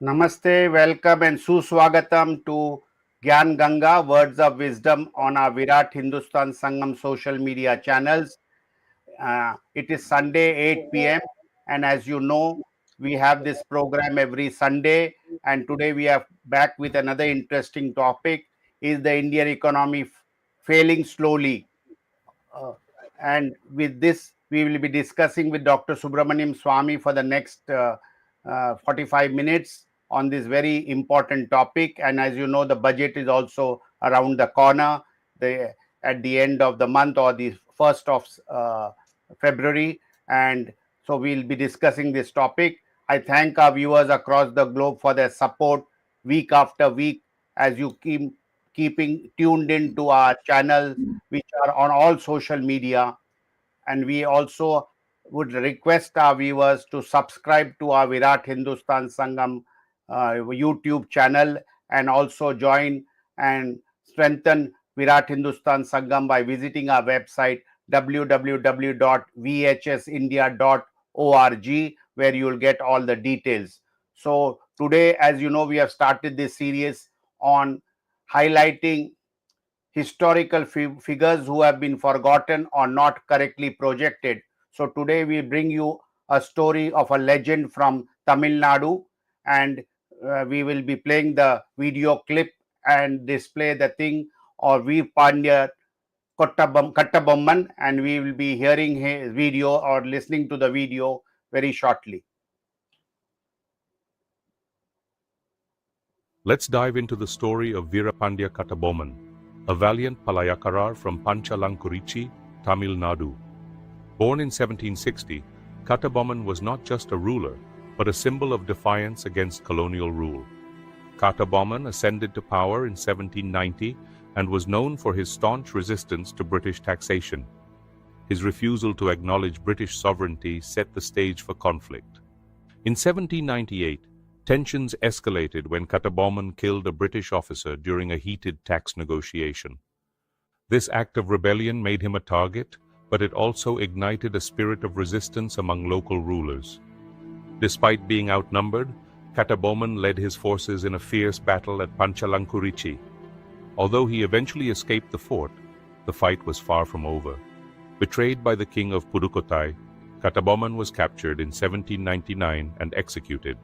Namaste, welcome and suswagatam to Gyan Ganga, Words of Wisdom on our Virat Hindustan Sangam social media channels. It is Sunday, 8 p.m. And as you know, we have this program every Sunday. And today we are back with another interesting topic. Is the Indian economy failing slowly? Uh, and with this, we will be discussing with Dr. Subramanian Swamy for the next 45 minutes on this very important topic. And as you know, the budget is also around the corner. At the end of the month or the 1st of February. And so we'll be discussing this topic. I thank our viewers across the globe for their support week after week as you keeping tuned into our channel, which are on all social media. And we also would request our viewers to subscribe to our Virat Hindustan Sangam YouTube channel and also join and strengthen Virat Hindustan Sangam by visiting our website www.vhsindia.org, where you will get all the details. So today, as you know, we have started this series on highlighting historical figures who have been forgotten or not correctly projected. So today we bring you a story of a legend from Tamil Nadu, and we will be playing the video clip and display the thing or V. Pandya Kattabomman, and we will be hearing his video or listening to the video very shortly. Let's dive into the story of Veerapandya Kattabomman, a valiant Palayakarar from Panchalankurichi, Tamil Nadu. Born in 1760, Kattabomman was not just a ruler, but a symbol of defiance against colonial rule. Kattabomman ascended to power in 1790 and was known for his staunch resistance to British taxation. His refusal to acknowledge British sovereignty set the stage for conflict. In 1798, tensions escalated when Kattabomman killed a British officer during a heated tax negotiation. This act of rebellion made him a target, but it also ignited a spirit of resistance among local rulers. Despite being outnumbered, Kattabomman led his forces in a fierce battle at Panchalankurichi. Although he eventually escaped the fort, the fight was far from over. Betrayed by the king of Pudukottai, Kattabomman was captured in 1799 and executed.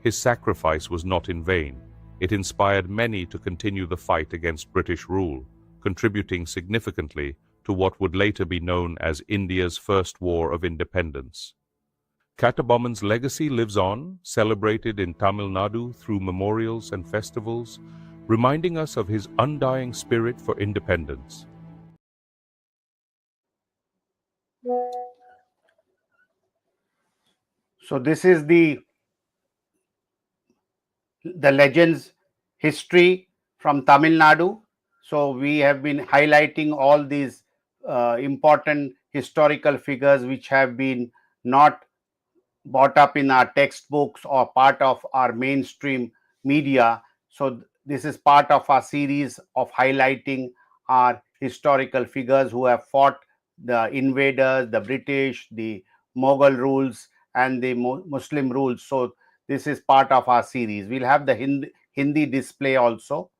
His sacrifice was not in vain. It inspired many to continue the fight against British rule, contributing significantly to what would later be known as India's First War of Independence. Kattabomman's legacy lives on, celebrated in Tamil Nadu through memorials and festivals, reminding us of his undying spirit for independence. So this is the legend's history from Tamil Nadu. So we have been highlighting all these important historical figures which have been not brought up in our textbooks or part of our mainstream media. So this is part of our series of highlighting our historical figures who have fought the invaders, the British, the Mughal rules, and the Muslim rules. So this is part of our series. We'll have the Hindi display also.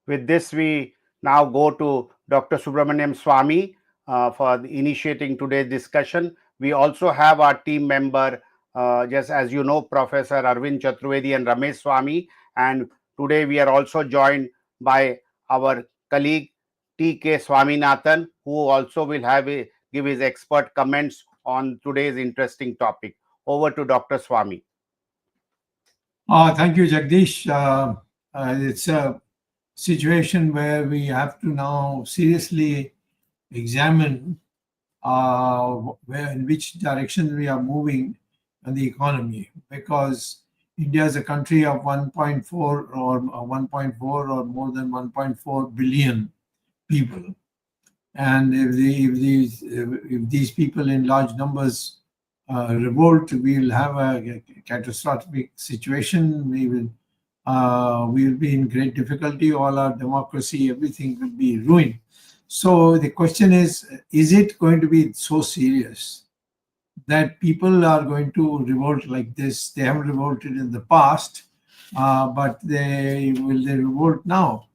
With this, we now go to Dr. Subramanian Swamy for initiating today's discussion. We also have our team member, just as you know, Professor Arvind Chaturvedi and Ramesh Swamy. And today we are also joined by our colleague T.K. Swaminathan, who also will give his expert comments on today's interesting topic. Over to Dr. Swamy. Thank you, Jagdish. It's a situation where we have to now seriously examine in which direction we are moving in the economy, because India is a country of 1.4 or more than 1.4 billion people. And if these people in large numbers revolt, we will have a catastrophic situation. We will be in great difficulty. All our democracy, everything will be ruined. So the question is it going to be so serious that people are going to revolt like this? They haven't revolted in the past, but they revolt now?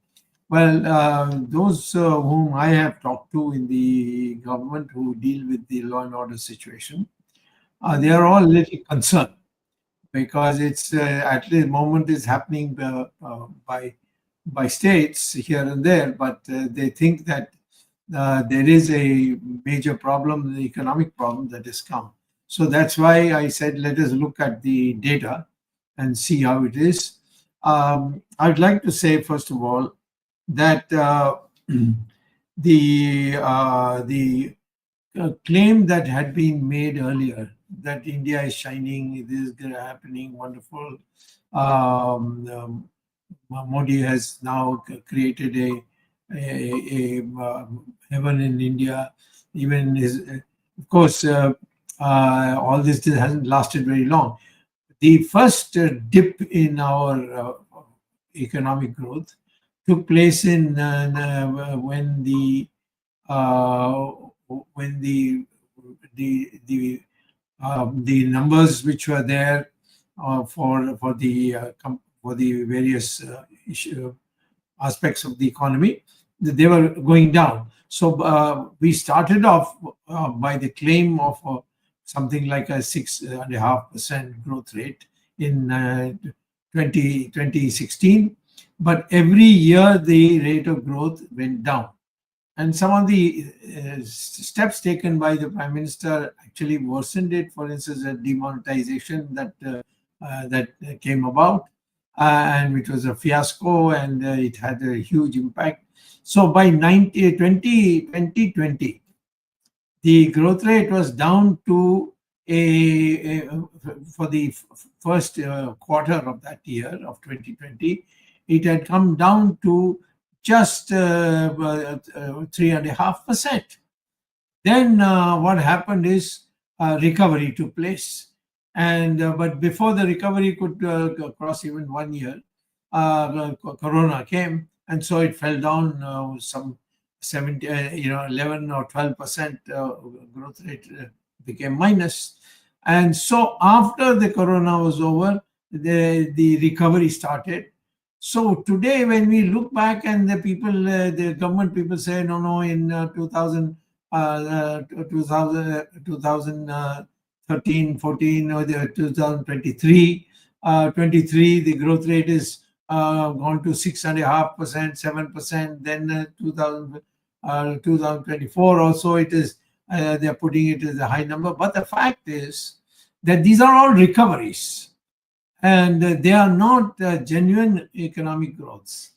Well, those whom I have talked to in the government who deal with the law and order situation, they are all a little concerned, because it's at the moment is happening by states here and there, but they think that there is a major problem, the economic problem that has come. So that's why I said let us look at the data and see how it is. I'd like to say first of all that the claim that had been made earlier that India is shining, this is happening, wonderful. Modi has now created a heaven in India. Even of course, all this hasn't lasted very long. The first dip in our economic growth took place in when the numbers which were there for the various aspects of the economy, they were going down. So we started off by the claim of something like a 6.5% growth rate in 2016. But every year the rate of growth went down. And some of the steps taken by the Prime Minister actually worsened it. For instance, a demonetization that came about, and which was a fiasco, and it had a huge impact. So by 2020, the growth rate was down to for the first quarter of that year of 2020, it had come down to just 3.5%. Then what happened is recovery took place, and but before the recovery could cross even 1 year, Corona came, and so it fell down some 11 or 12% growth rate became minus. And so after the Corona was over, the recovery started. So today, when we look back and the government people say, no, in 2013, 14, or 2023, 23, the growth rate is gone to 6.5%, 7%. Then 2024 also it is, they are putting it as a high number. But the fact is that these are all recoveries, and they are not genuine economic growths.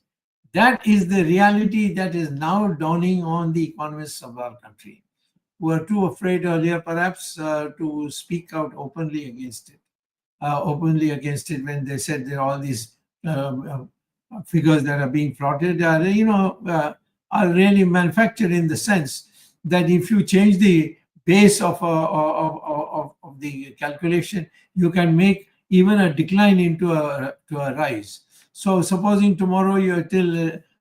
That is the reality that is now dawning on the economists of our country, who were too afraid earlier perhaps to speak out openly against it. When they said there are all these figures that are being plotted are really manufactured, in the sense that if you change the base of the calculation, you can make even a decline into a rise. So supposing tomorrow you're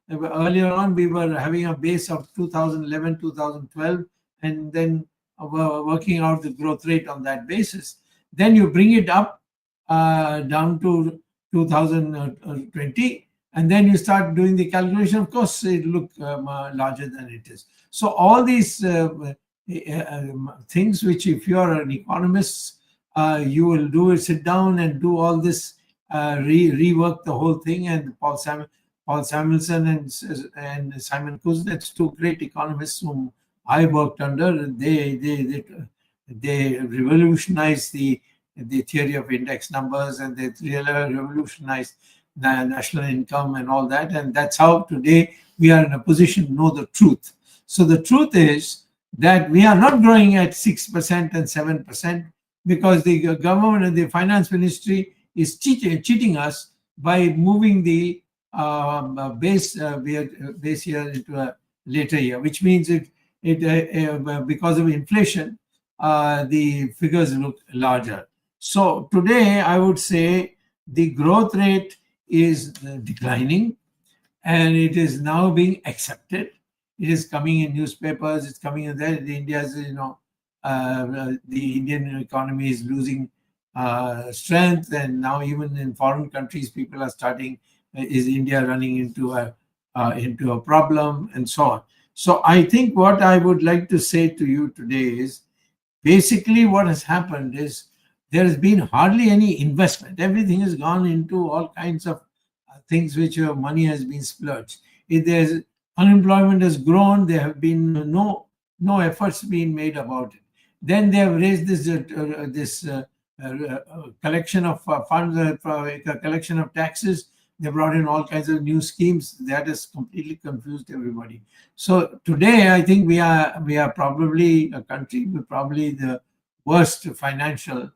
earlier on we were having a base of 2011, 2012, and then working out the growth rate on that basis. Then you bring it up down to 2020, and then you start doing the calculation. Of course, it look larger than it is. So all these things which, if you are an economist, you will do is sit down and do all this, rework the whole thing. And Paul Samuelson and Simon Kuznets, two great economists whom I worked under, they revolutionized the theory of index numbers, and they really revolutionized the national income and all that. And that's how today we are in a position to know the truth. So the truth is that we are not growing at 6% and 7%, because the government and the finance ministry is cheating us by moving the base year into a later year, which means because of inflation, the figures look larger. So today, I would say the growth rate is declining, and it is now being accepted. It is coming in newspapers. It's coming in there. India's, the Indian economy is losing strength, and now even in foreign countries, people are starting. Is India running into a problem, and so on? So I think what I would like to say to you today is, basically what has happened is there has been hardly any investment. Everything has gone into all kinds of things which money has been splurged. If there's unemployment has grown, there have been no efforts being made about it. Then they have raised this collection of funds, collection of taxes. They brought in all kinds of new schemes that has completely confused everybody. So today, I think we are probably a country with probably the worst financial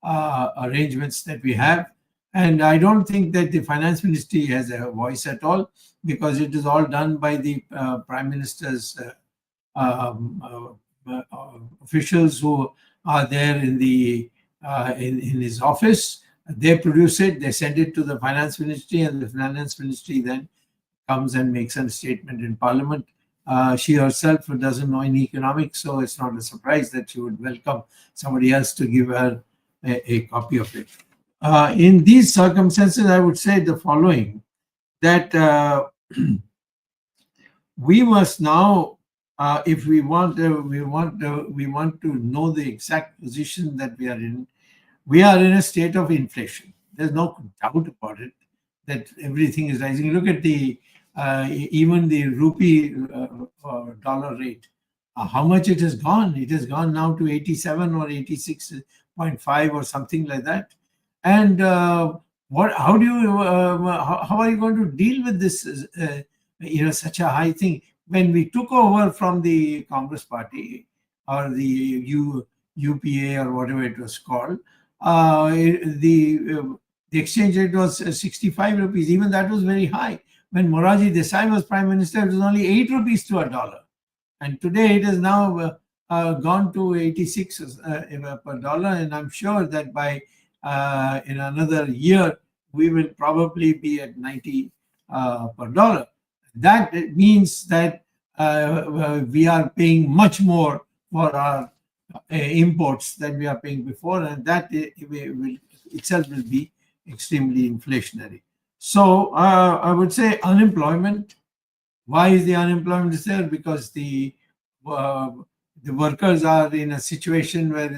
arrangements that we have. And I don't think that the finance ministry has a voice at all, because it is all done by the prime minister's officials who are there in his office. They produce it, they send it to the finance ministry, and the finance ministry then comes and makes a statement in parliament. She herself doesn't know any economics, so it's not a surprise that she would welcome somebody else to give her a copy of it. In these circumstances, I would say the following, that we must now, if we want to know the exact position that we are in a state of inflation. There's no doubt about it that everything is rising. Look at even the rupee dollar rate. How much it has gone? It has gone now to 87 or 86.5 or something like that. And how are you going to deal with this? Such a high thing. When we took over from the Congress Party, or the UPA or whatever it was called, the exchange rate was 65 rupees. Even that was very high. When Morarji Desai was prime minister, it was only 8 rupees to a dollar. And today it has now gone to 86 per dollar. And I'm sure that by in another year, we will probably be at 90 per dollar. That means that we are paying much more for our imports than we are paying before, and that itself will be extremely inflationary. So I would say unemployment. Why is the unemployment there? Because the workers are in a situation where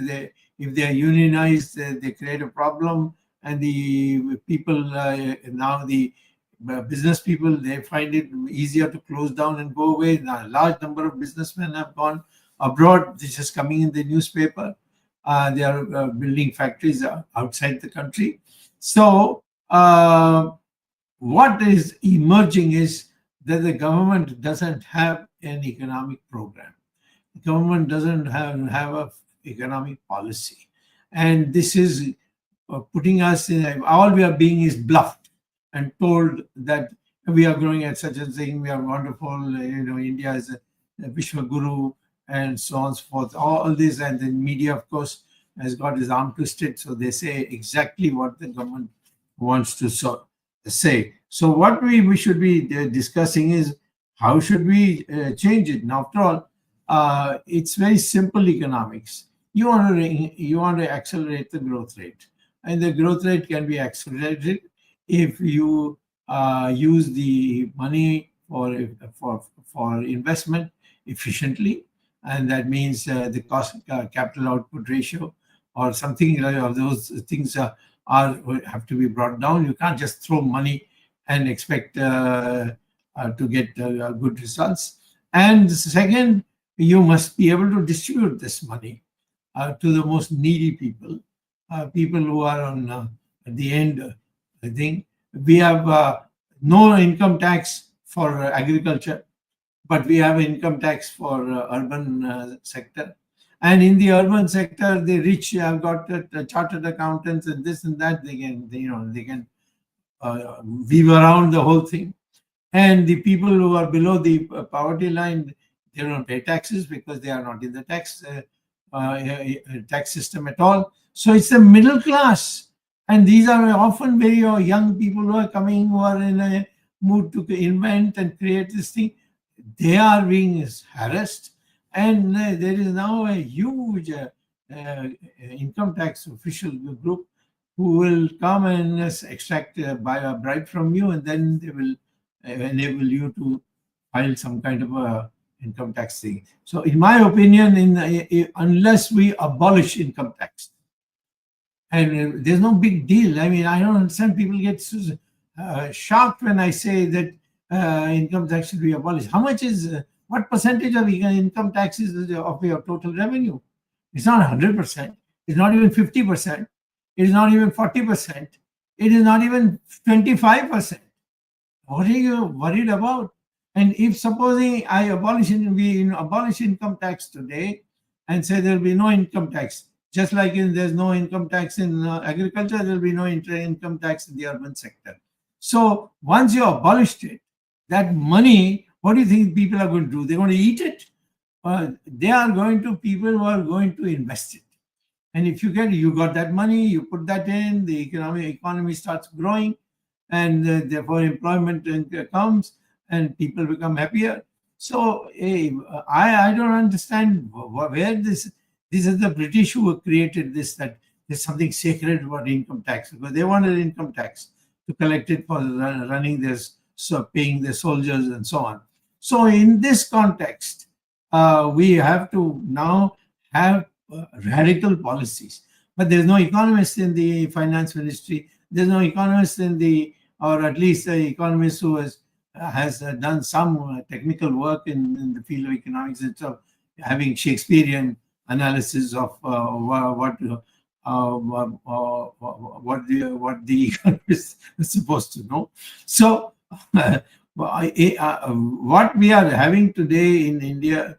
if they are unionized, they create a problem, and the people now the business people, they find it easier to close down and go away. Now, a large number of businessmen have gone abroad. This is coming in the newspaper. They are building factories outside the country. So what is emerging is that the government doesn't have an economic program. The government doesn't have an economic policy. And this is putting us in, all we are being is bluffed and told that we are growing at such a thing, we are wonderful, India is a Vishwa Guru, and so on and so forth. All this, and the media, of course, has got his arm twisted, so they say exactly what the government wants to say. So what we should be discussing is how should we change it. Now, after all, it's very simple economics. You want to accelerate the growth rate, and the growth rate can be accelerated if you use the money for investment efficiently, and that means the cost capital output ratio or something of those things have to be brought down. You can't just throw money and expect to get good results. And second, you must be able to distribute this money to the most needy people, people who are on at the end. I think we have no income tax for agriculture, but we have income tax for urban sector. And in the urban sector, the rich have got chartered accountants and this and that. They can weave around the whole thing. And the people who are below the poverty line, They don't pay taxes because they are not in the tax system at all. So it's the middle class. And these are often very young people who are coming, who are in a mood to invent and create this thing. They are being harassed. And there is now a huge income tax official group who will come and extract a bribe from you, and then they will enable you to file some kind of a income tax thing. So, in my opinion, unless we abolish income tax, and there's no big deal. I mean, I don't understand. People get shocked when I say that income tax should be abolished. How much is what percentage of income tax is of your total revenue? It's not 100%. It's not even 50%. It is not even 40%. It is not even 25%. What are you worried about? And if supposing we abolish income tax today and say there will be no income tax, just like there's no income tax in agriculture, there will be no income tax in the urban sector. So once you abolished it, that money, what do you think people are going to do? They're going to eat it? People who are going to invest it. And if you got that money, you put that in, the economy starts growing, and therefore employment comes, and people become happier. So I don't understand where this is the British who created this, that there's something sacred about income tax, because they wanted income tax to collect it for running this, so paying the soldiers and so on. So in this context, we have to now have radical policies. But there's no economist in the finance ministry. There's no economist or at least an economist who has done some technical work in the field of economics, instead of having Shakespearean analysis of what the economist is supposed to know. So what we are having today in India,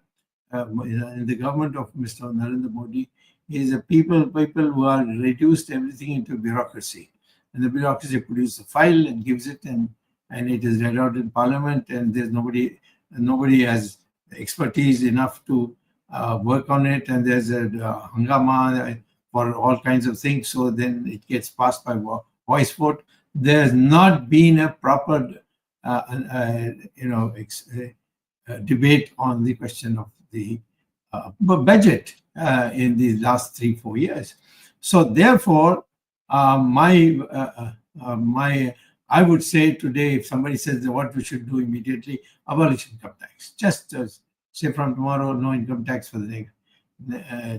in the government of Mr. Narendra Modi, is people who are reduced everything into bureaucracy. And the bureaucracy produces a file and gives it, and it is read out in Parliament, and there's nobody has expertise enough to work on it, and there's a hangama for all kinds of things. So then it gets passed by voice vote. There's not been a proper debate on the question of the budget in the last 3-4 years. So therefore, I would say today, if somebody says what we should do immediately, abolish income tax. Just say from tomorrow, no income tax for the next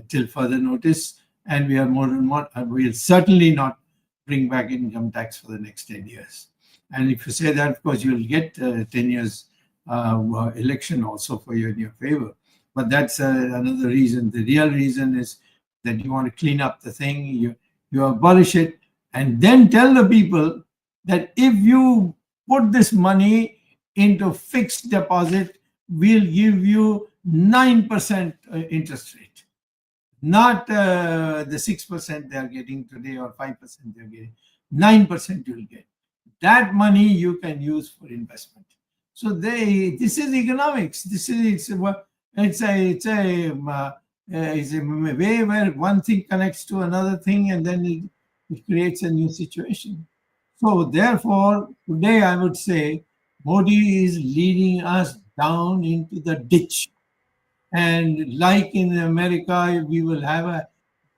till further notice, and we are we'll certainly not bring back income tax for the next 10 years. And if you say that, of course, you'll get 10 years election also for you in your favor. But that's another reason. The real reason is that you want to clean up the thing, you abolish it, and then tell the people that if you put this money into fixed deposit, we'll give you 9% interest rate. Not the 6% they are getting today or 5% they're getting. 9% you'll get. That money you can use for investment. So this is economics. It's a way where one thing connects to another thing, and then it creates a new situation. So therefore, today I would say Modi is leading us down into the ditch. And like in America, we will have a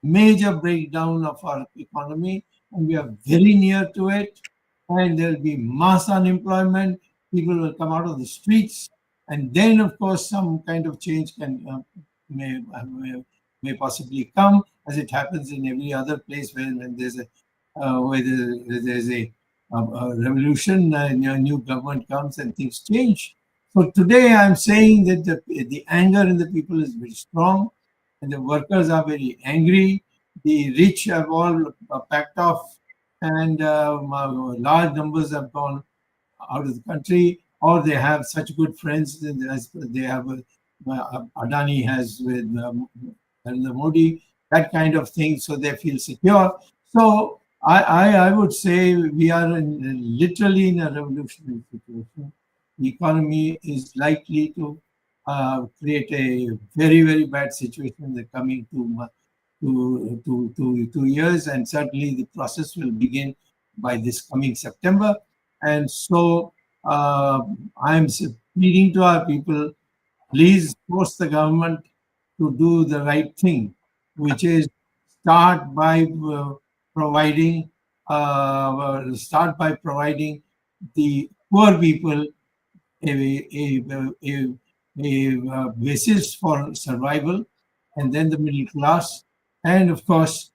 major breakdown of our economy, and we are very near to it. And there will be mass unemployment. People will come out of the streets, and then, of course, some kind of change may possibly come, as it happens in every other place when there's a revolution, a new government comes and things change. So today I'm saying that the anger in the people is very strong, and the workers are very angry. The rich have all packed off, and large numbers have gone out of the country, or they have such good friends as they have Adani has with Narendra Modi, that kind of thing, so they feel secure. So I would say we are literally in a revolutionary situation. The economy is likely to create a very, very bad situation in the coming 2 years. And certainly the process will begin by this coming September. And so I'm pleading to our people, please force the government to do the right thing, which is start by providing the poor people a basis for survival, and then the middle class, and of course,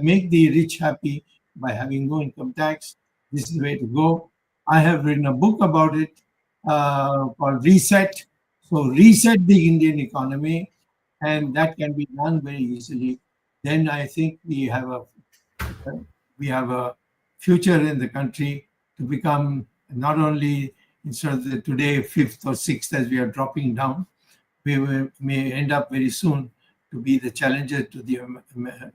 make the rich happy by having no income tax. This is the way to go. I have written a book about it called Reset. So, reset the Indian economy, and that can be done very easily. Then I think we have a future in the country to become not only, instead of today fifth or sixth as we are dropping down, may end up very soon to be the challenger to the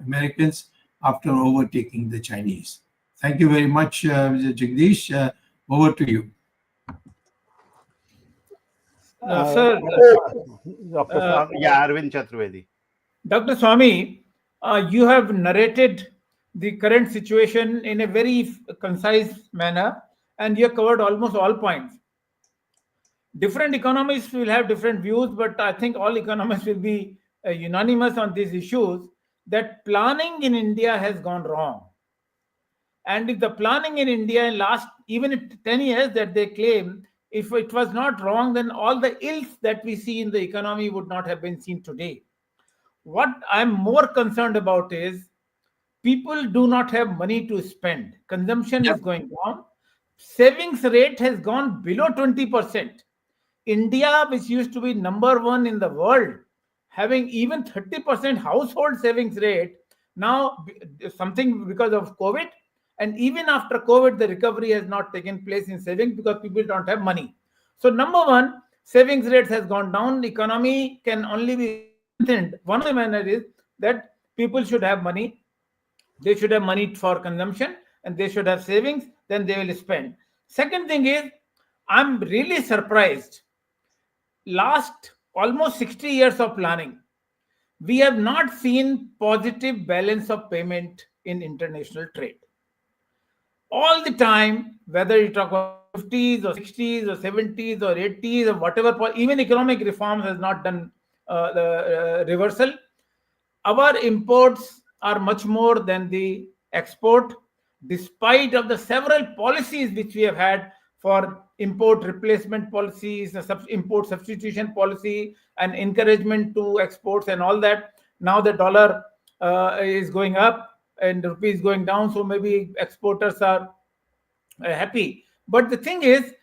Americans after overtaking the Chinese. Thank you very much, Mr. Jagdish. Over to you. Sir, Dr. Swamy, Arvind Chaturvedi. Dr. Swamy, you have narrated the current situation in a very concise manner, and you have covered almost all points. Different economists will have different views, but I think all economists will be unanimous on these issues that planning in India has gone wrong. And if the planning in India in last even 10 years that they claim, if it was not wrong, then all the ills that we see in the economy would not have been seen today. What I'm more concerned about is people do not have money to spend. Consumption is going down. Savings rate has gone below 20%. India, which used to be number one in the world, having even 30% household savings rate, now something because of COVID, and even after COVID, the recovery has not taken place in savings because people don't have money. So number one, savings rate has gone down. The economy can only be strengthened. One of the manners is that people should have money. They should have money for consumption and they should have savings, then they will spend. Second thing is, I'm really surprised. Last almost 60 years of planning, we have not seen positive balance of payment in international trade. All the time, whether you talk about 50s or 60s or 70s or 80s or whatever, even economic reforms has not done the reversal. Our imports are much more than the export, despite of the several policies which we have had for import replacement policies, import substitution policy, and encouragement to exports and all that. Now the dollar is going up and the rupee is going down, so maybe exporters are happy. But the thing is,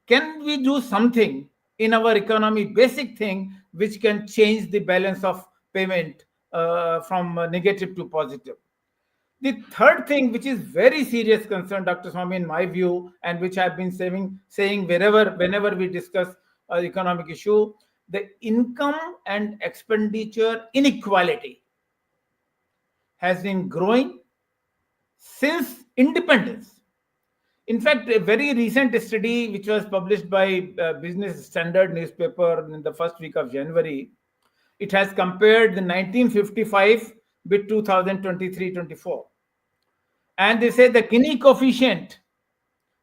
can we do something in our economy, basic thing, which can change the balance of payment from negative to positive? The third thing, which is very serious concern, Dr. Swamy, in my view, and which I've been saying whenever we discuss economic issue, the income and expenditure inequality has been growing since independence. In fact, a very recent study which was published by Business Standard newspaper in the first week of January, it has compared the 1955 with 2023-24. And they say the Gini coefficient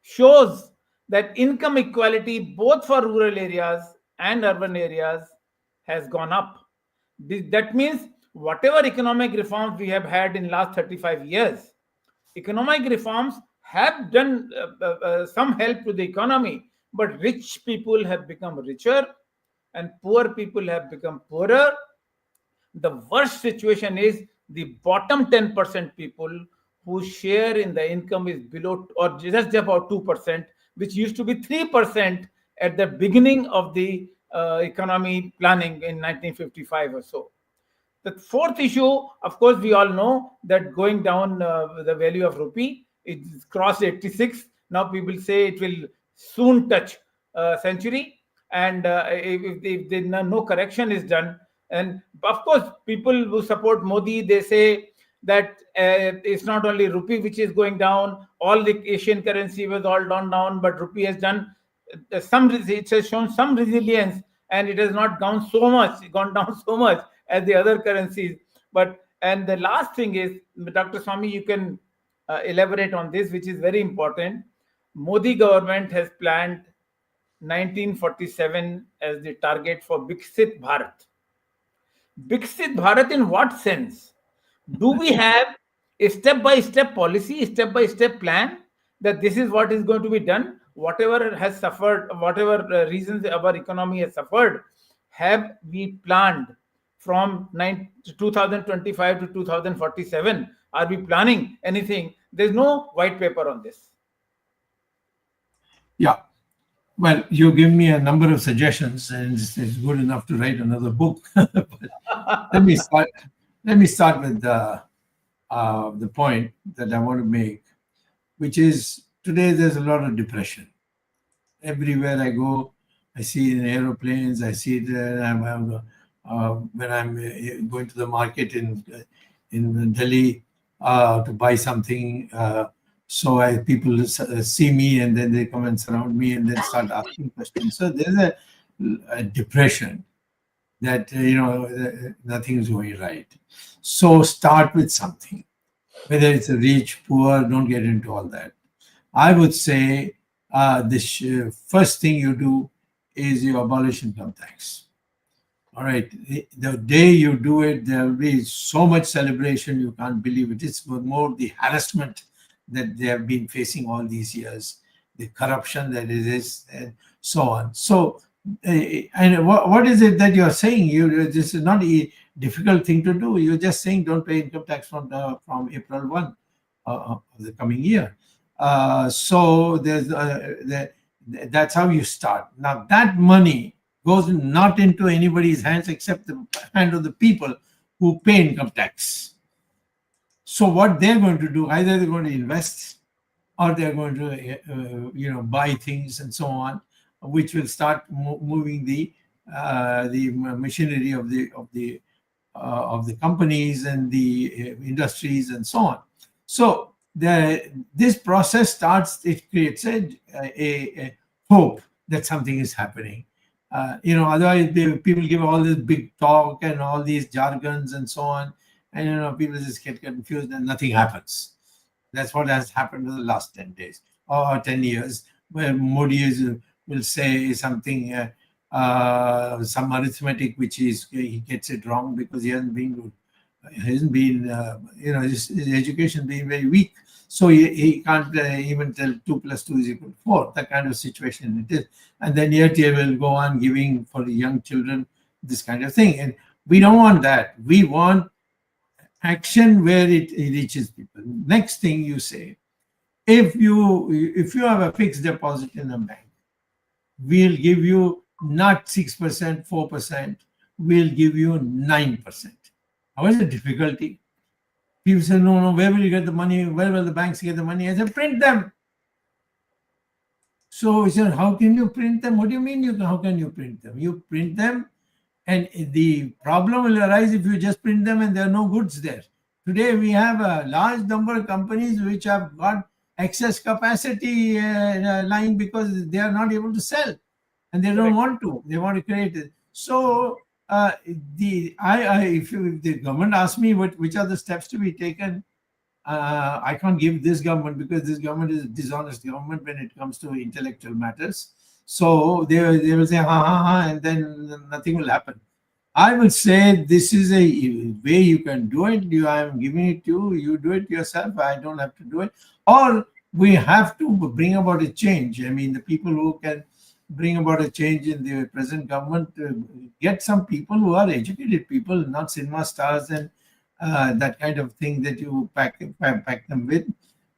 shows that income equality both for rural areas and urban areas has gone up. That means whatever economic reforms we have had in last 35 years, economic reforms have done some help to the economy, but rich people have become richer and poor people have become poorer. The worst situation is the bottom 10% people whose share in the income is below or just about 2%, which used to be 3% at the beginning of the economy planning in 1955 or so. The fourth issue, of course, we all know that going down the value of rupee, it's crossed 86. Now people say it will soon touch century. And if no correction is done, and of course, people who support Modi, they say that it's not only rupee which is going down, all the Asian currency was all down, but rupee has done it has shown some resilience, and it has not gone down so much as the other currencies. And the last thing is, Dr. Swamy, you can elaborate on this, which is very important. Modi government has planned 1947 as the target for Viksit Bharat. Viksit Bharat in what sense? Do we have a step-by-step policy, step-by-step plan that this is what is going to be done? Whatever has suffered, whatever reasons our economy has suffered, have we planned from 2025 to 2047? Are we planning anything? There's no white paper on this. Yeah. Well, you give me a number of suggestions, and it's good enough to write another book. But let me start. Let me start with the point that I want to make, which is today there's a lot of depression. Everywhere I go, I see it in aeroplanes. I see it when I'm going to the market in Delhi to buy something. So people see me, and then they come and surround me and then start asking questions. So there's a depression that, nothing is going right. So start with something. Whether it's a rich, poor, don't get into all that. I would say the first thing you do is you abolish income tax. All right. The day you do it, there will be so much celebration, you can't believe it. It's more the harassment that they have been facing all these years, the corruption that it is, and so on. So, and what is it that you are saying? This is not a difficult thing to do. You're just saying don't pay income tax from April 1 of the coming year. So that's how you start. Now that money goes not into anybody's hands except the hand of the people who pay income tax. So what they're going to do, either they're going to invest or they're going to, buy things and so on, which will start moving the machinery of the companies and the industries and so on. So this process starts. It creates a hope that something is happening. Otherwise people give all this big talk and all these jargons and so on. And people just get confused and nothing happens. That's what has happened in the last 10 days or 10 years, where Modi will say something, some arithmetic, which he gets it wrong because he hasn't been his education being very weak. So he can't even tell 2 + 2 = 4, that kind of situation it is. And then yet he will go on giving for the young children this kind of thing. And we don't want that. We want action where it reaches people. Next thing you say, if you have a fixed deposit in a bank, we'll give you not 6%, 4%, we'll give you 9%. How is the difficulty? People say, no, where will you get the money? Where will the banks get the money? I said, print them. So he said, how can you print them? What do you mean how can you print them? You print them, and the problem will arise if you just print them and there are no goods there. Today, we have a large number of companies which have got excess capacity lying because they are not able to sell, and they don't want to. They want to create it. So, if the government asks me which are the steps to be taken, I can't give this government, because this government is a dishonest government when it comes to intellectual matters. So they will say ha, and then nothing will happen. I will say this is a way you can do it. I am giving it to you. You do it yourself. I don't have to do it. Or we have to bring about a change. I mean, the people who can bring about a change in the present government, get some people who are educated people, not cinema stars and that kind of thing that you pack them with.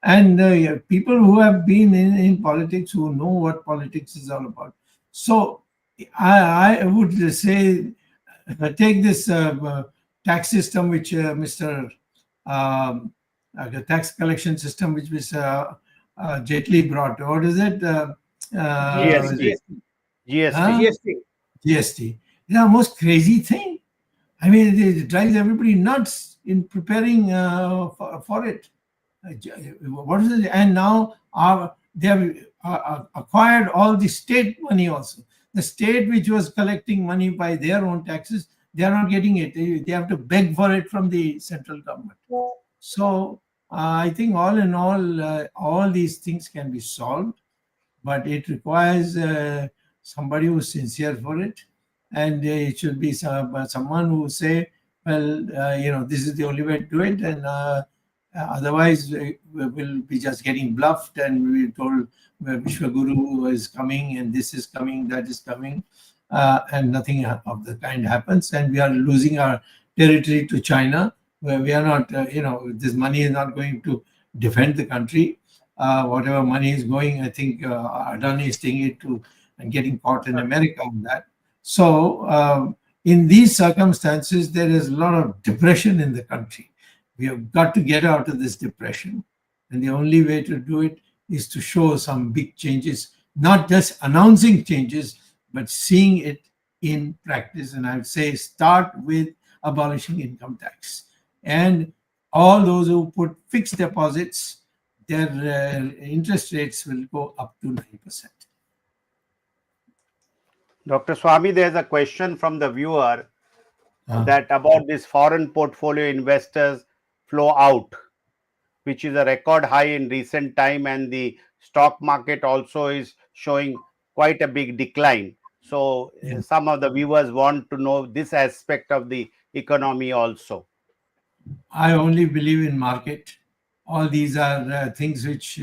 And people who have been in politics, who know what politics is all about. So I would say, take this tax system which the tax collection system which Mr. Jaitley brought. What is it? GST. GST. It's the most crazy thing. I mean, it drives everybody nuts in preparing for it. What is it? And now they have acquired all the state money also. the state which was collecting money by their own taxes, they are not getting it. They have to beg for it from the central government. So I think all in all these things can be solved, but it requires somebody who's sincere for it, and it should be someone who say, well, this is the only way to do it, and otherwise we'll be just getting bluffed, and we're told Vishwaguru is coming, and this is coming, that is coming, and nothing of the kind happens, and we are losing our territory to China, where we are not, this money is not going to defend the country. Whatever money is going, I think Adani is taking it to and getting caught in America on that. So in these circumstances, there is a lot of depression in the country. We have got to get out of this depression. And the only way to do it is to show some big changes, not just announcing changes, but seeing it in practice. And I would say start with abolishing income tax. And all those who put fixed deposits, their interest rates will go up to 9%. Dr. Swamy, there's a question from the viewer that about this foreign portfolio investors flow out, which is a record high in recent time, and the stock market also is showing quite a big decline. So some of the viewers want to know this aspect of the economy also. I only believe in market. All these are things which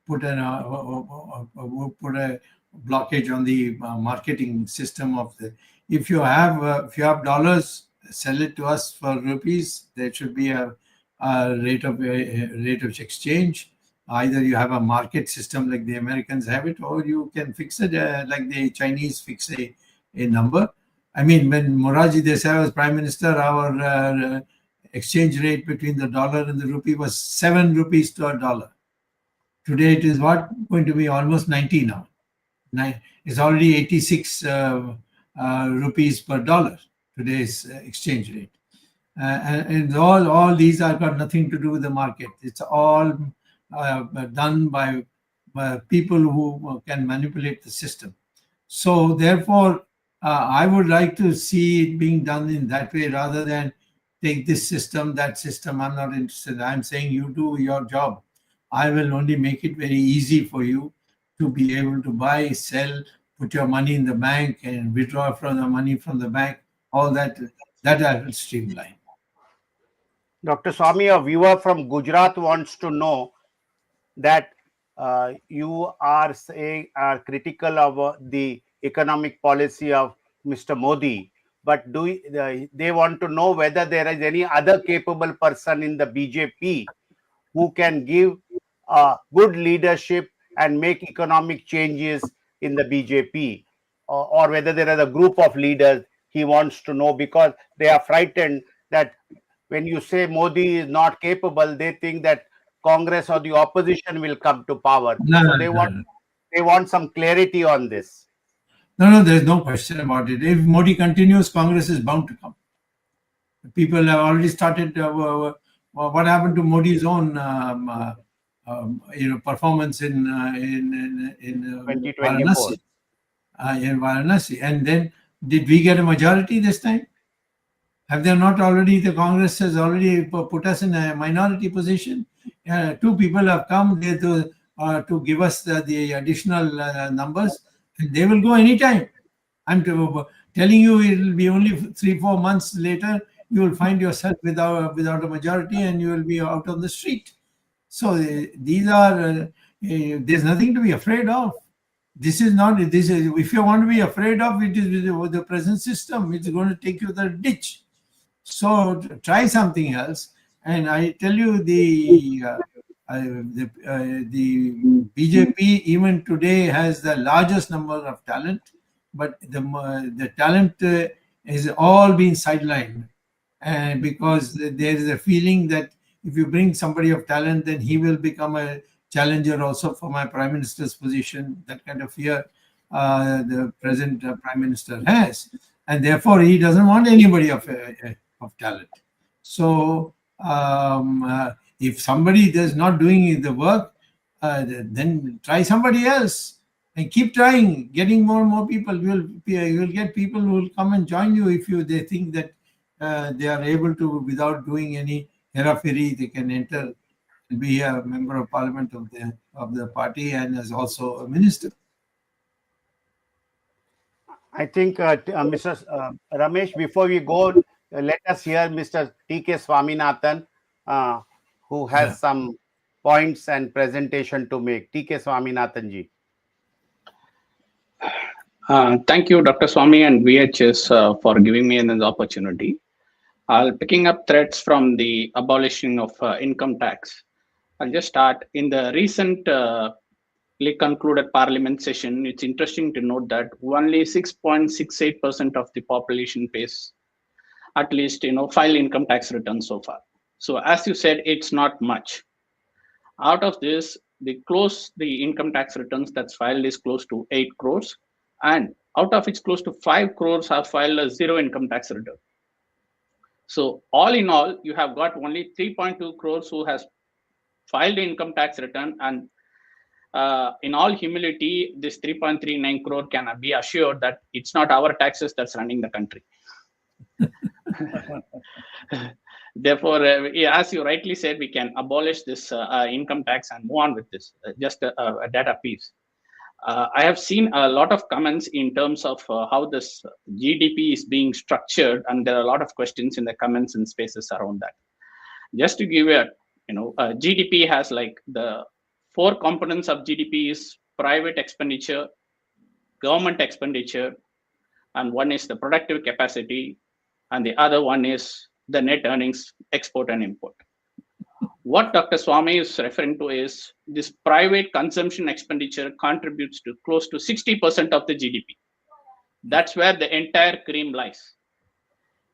put a blockage on the marketing system of the. If you have dollars, sell it to us for rupees. There should be a rate of exchange. Either you have a market system like the Americans have it, or you can fix it like the Chinese fix a number. I mean, when Morarji Desai was Prime Minister, our exchange rate between the dollar and the rupee was 7 rupees to a dollar. Today it is what? Going to be almost 90 now. It's already 86 rupees per dollar, today's exchange rate. And all these are got nothing to do with the market. It's all done by people who can manipulate the system. So therefore, I would like to see it being done in that way rather than take this system, that system. I'm not interested. I'm saying you do your job. I will only make it very easy for you to be able to buy, sell, put your money in the bank and withdraw from the money from the bank. All that I will streamline. Dr. Swamy, a viewer from Gujarat wants to know that you are critical of the economic policy of Mr. Modi, but they want to know whether there is any other capable person in the BJP who can give good leadership and make economic changes in the BJP, or whether there is a group of leaders he wants to know, because they are frightened that when you say Modi is not capable, they think that Congress or the opposition will come to power. They want some clarity on this. No, there's no question about it. If Modi continues, Congress is bound to come. People have already started. What happened to Modi's own, performance in 2024? In Varanasi, and then did we get a majority this time? Have they not already? The Congress has already put us in a minority position. Two people have come there to give us the additional numbers, and they will go anytime. I'm telling you, it will be only 3-4 months later. You will find yourself without a majority, and you will be out on the street. So these are. There's nothing to be afraid of. This is not. This is. If you want to be afraid of, it is with the present system. It's going to take you to the ditch. So try something else. And I tell you, the BJP even today has the largest number of talent, but the talent is all being sidelined, and because there is a feeling that if you bring somebody of talent, then he will become a challenger also for my prime minister's position. That kind of fear the present prime minister has, and therefore he doesn't want anybody of talent. So if somebody is not doing the work, then try somebody else. and keep trying, getting more and more people. You will get people who will come and join you if they think that they are able to, without doing any hera-feri, they can enter and be a member of parliament of the party and as also a minister. I think, Mr. Ramesh, before we go, let us hear Mr. T.K. Swaminathan, who has some points and presentation to make. T.K. Swaminathan ji. Thank you, Dr. Swamy and VHS for giving me an opportunity. I'll picking up threads from the abolition of income tax. I'll just start. In the recently concluded parliament session, it's interesting to note that only 6.68% of the population pays at least, file income tax returns so far. So as you said, it's not much. Out of this, the income tax returns that's filed is close to 8 crores. And out of which close to 5 crores have filed a zero income tax return. So all in all, you have got only 3.2 crores who has filed income tax return. And in all humility, this 3.39 crore can be assured that it's not our taxes that's running the country. Therefore, as you rightly said, we can abolish this income tax and move on with this. Just a data piece. I have seen a lot of comments in terms of how this GDP is being structured, and there are a lot of questions in the comments and spaces around that. Just to give you GDP has like the 4 components of GDP is private expenditure, government expenditure, and one is the productive capacity, and the other one is the net earnings, export and import. What Dr. Swamy is referring to is this private consumption expenditure contributes to close to 60% of the GDP. That's where the entire cream lies.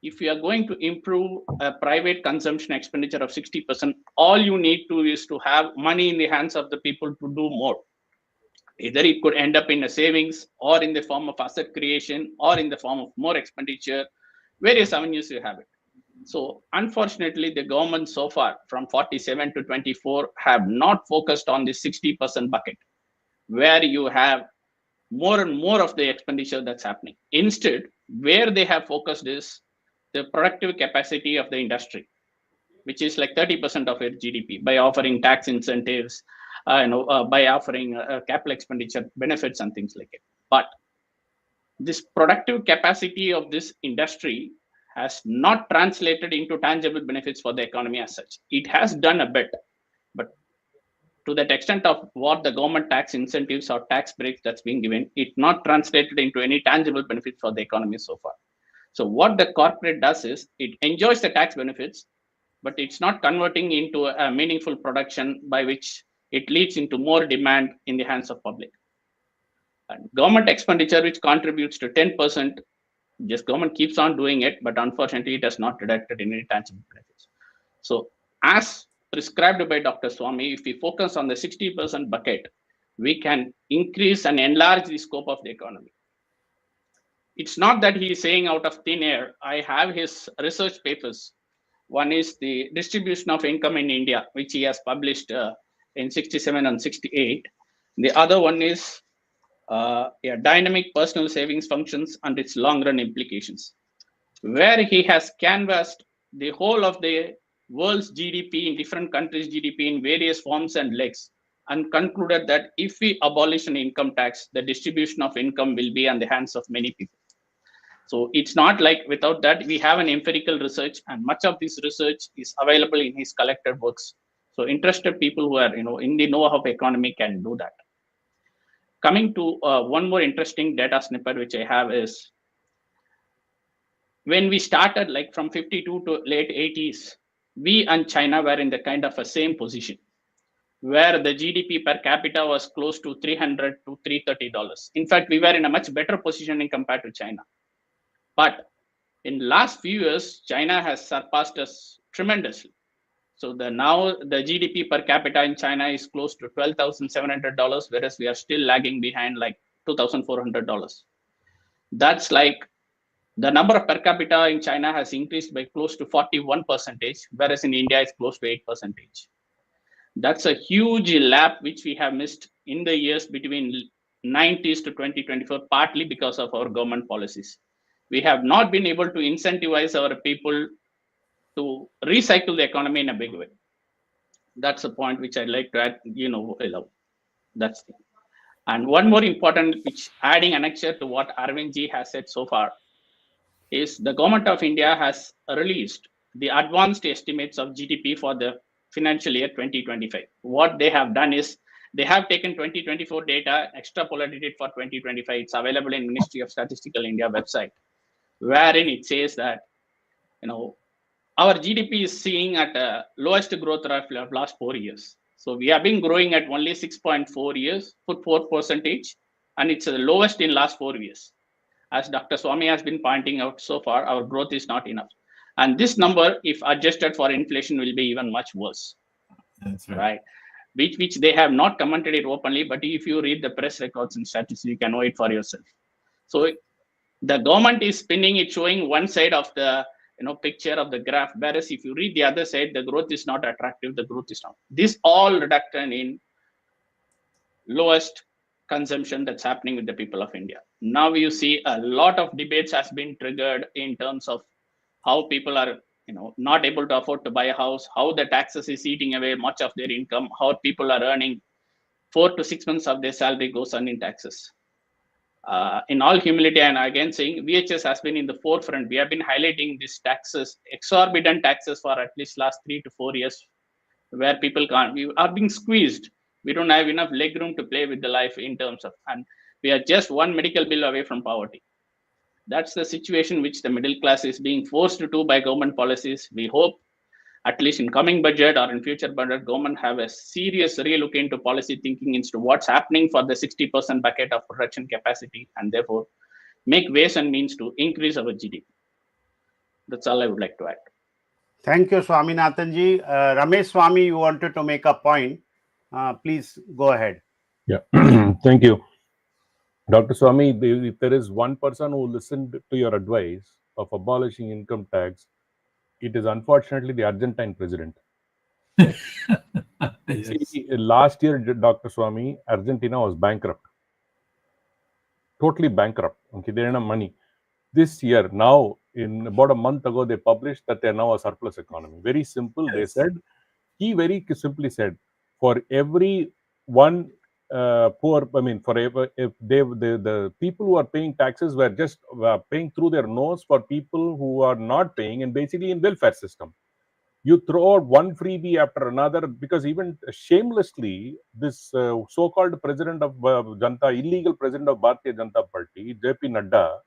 If you are going to improve a private consumption expenditure of 60%, all you need to is to have money in the hands of the people to do more. Either it could end up in a savings or in the form of asset creation or in the form of more expenditure, various avenues you have it. So unfortunately, the government so far from 47 to 24 have not focused on the 60% bucket, where you have more and more of the expenditure that's happening. Instead, where they have focused is the productive capacity of the industry, which is like 30% of its GDP, by offering tax incentives, by offering capital expenditure benefits and things like it. But this productive capacity of this industry has not translated into tangible benefits for the economy as such. It has done a bit, but to that extent of what the government tax incentives or tax breaks that's being given, it not translated into any tangible benefits for the economy so far. So what the corporate does is it enjoys the tax benefits, but it's not converting into a meaningful production by which it leads into more demand in the hands of public. And government expenditure, which contributes to 10%, just government keeps on doing it, but unfortunately, it has not deducted any tangible benefits. So as prescribed by Dr. Swamy, if we focus on the 60% bucket, we can increase and enlarge the scope of the economy. It's not that he is saying out of thin air. I have his research papers. One is the distribution of income in India, which he has published in 67 and 68. The other one is dynamic personal savings functions and its long-run implications, where he has canvassed the whole of the world's GDP in different countries' GDP in various forms and legs, and concluded that if we abolish an income tax, the distribution of income will be on the hands of many people. So it's not like without that, we have an empirical research, and much of this research is available in his collected works. So interested people who are in the know of economy can do that. Coming to one more interesting data snippet which I have is, when we started like from 52 to late 80s, we and China were in the kind of a same position, where the GDP per capita was close to $300 to $330. In fact, we were in a much better positioning compared to China. But in the last few years, China has surpassed us tremendously. So now the GDP per capita in China is close to $12,700, whereas we are still lagging behind like $2,400. That's like the number of per capita in China has increased by close to 41%, whereas in India it's close to 8%. That's a huge lap which we have missed in the years between 90s to 2024, partly because of our government policies. We have not been able to incentivize our people to recycle the economy in a big way. That's a point which I'd like to add, that's the. And one more important, which adding annexure to what Arvind ji has said so far, is the government of India has released the advanced estimates of GDP for the financial year 2025. What they have done is they have taken 2024 data, extrapolated it for 2025. It's available in Ministry of Statistical India website, wherein it says that, our GDP is seeing at a lowest growth rate of last 4 years. So we have been growing at only 6.4 years, 4%, and it's the lowest in last 4 years. As Dr. Swamy has been pointing out so far, our growth is not enough. And this number, if adjusted for inflation, will be even much worse. That's right? Which they have not commented it openly, but if you read the press records and statistics, you can know it for yourself. So the government is spinning it, showing one side of the picture of the graph, whereas if you read the other side, the growth is not attractive, the growth is not. This all reduction in lowest consumption that's happening with the people of India. Now you see a lot of debates has been triggered in terms of how people are not able to afford to buy a house, how the taxes is eating away much of their income, how people are earning 4 to 6 months of their salary goes on in taxes. In all humility, and again saying, VHS has been in the forefront. We have been highlighting these taxes, exorbitant taxes, for at least last 3 to 4 years, where people we are being squeezed. We don't have enough leg room to play with the life in terms of, and we are just one medical bill away from poverty. That's the situation which the middle class is being forced to do by government policies. We hope, at least in coming budget or in future budget, government have a serious relook into policy thinking into what's happening for the 60% bucket of production capacity, and therefore make ways and means to increase our GDP. That's all I would like to add. Thank you, Swaminathan ji. Ramesh Swamy, you wanted to make a point. Please go ahead. Yeah, thank you. Dr. Swamy, if there is one person who listened to your advice of abolishing income tax, it is unfortunately the Argentine president. Yes. See, last year, Dr. Swamy, Argentina was bankrupt. Totally bankrupt. Okay, they didn't have money. This year, now, in about a month ago, they published that they are now a surplus economy. Very simple. They said, he very simply said, for every one poor, forever, if the people who are paying taxes were just paying through their nose for people who are not paying, and basically in welfare system. You throw out one freebie after another, because even shamelessly, this so-called president of Janata, illegal president of Bharatiya Janata Party, JP Nadda,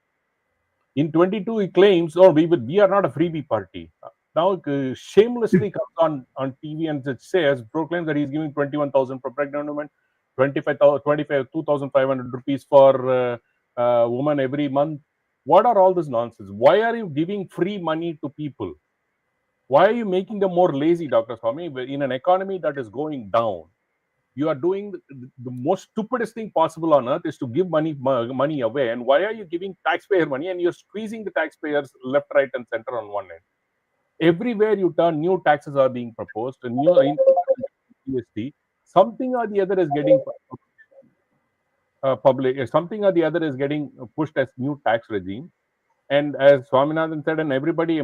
in 22 he claims, "Oh, we are not a freebie party." Now shamelessly comes on TV and says, proclaims that he's giving 21,000 for pregnant women, 2,500 rupees for woman every month. What are all this nonsense? Why are you giving free money to people? Why are you making them more lazy, Dr. Swamy? In an economy that is going down, you are doing the most stupidest thing possible on earth is to give money away. And why are you giving taxpayer money and you're squeezing the taxpayers left, right, and center on one end? Everywhere you turn, new taxes are being proposed, a new GST. Something or the other is getting something or the other is getting pushed as new tax regime. And as Swaminathan said, and everybody,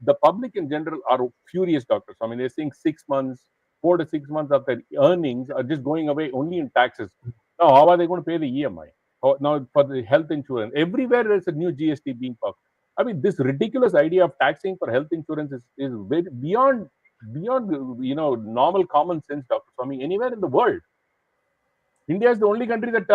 the public in general are furious, Dr. Swamy. They're saying 6 months, 4 to 6 months of their earnings are just going away only in taxes. Now, how are they going to pay the EMI? Now, for the health insurance, everywhere there's a new GST being passed. This ridiculous idea of taxing for health insurance is very beyond normal common sense, Dr. Swamy, anywhere in the world. India is the only country that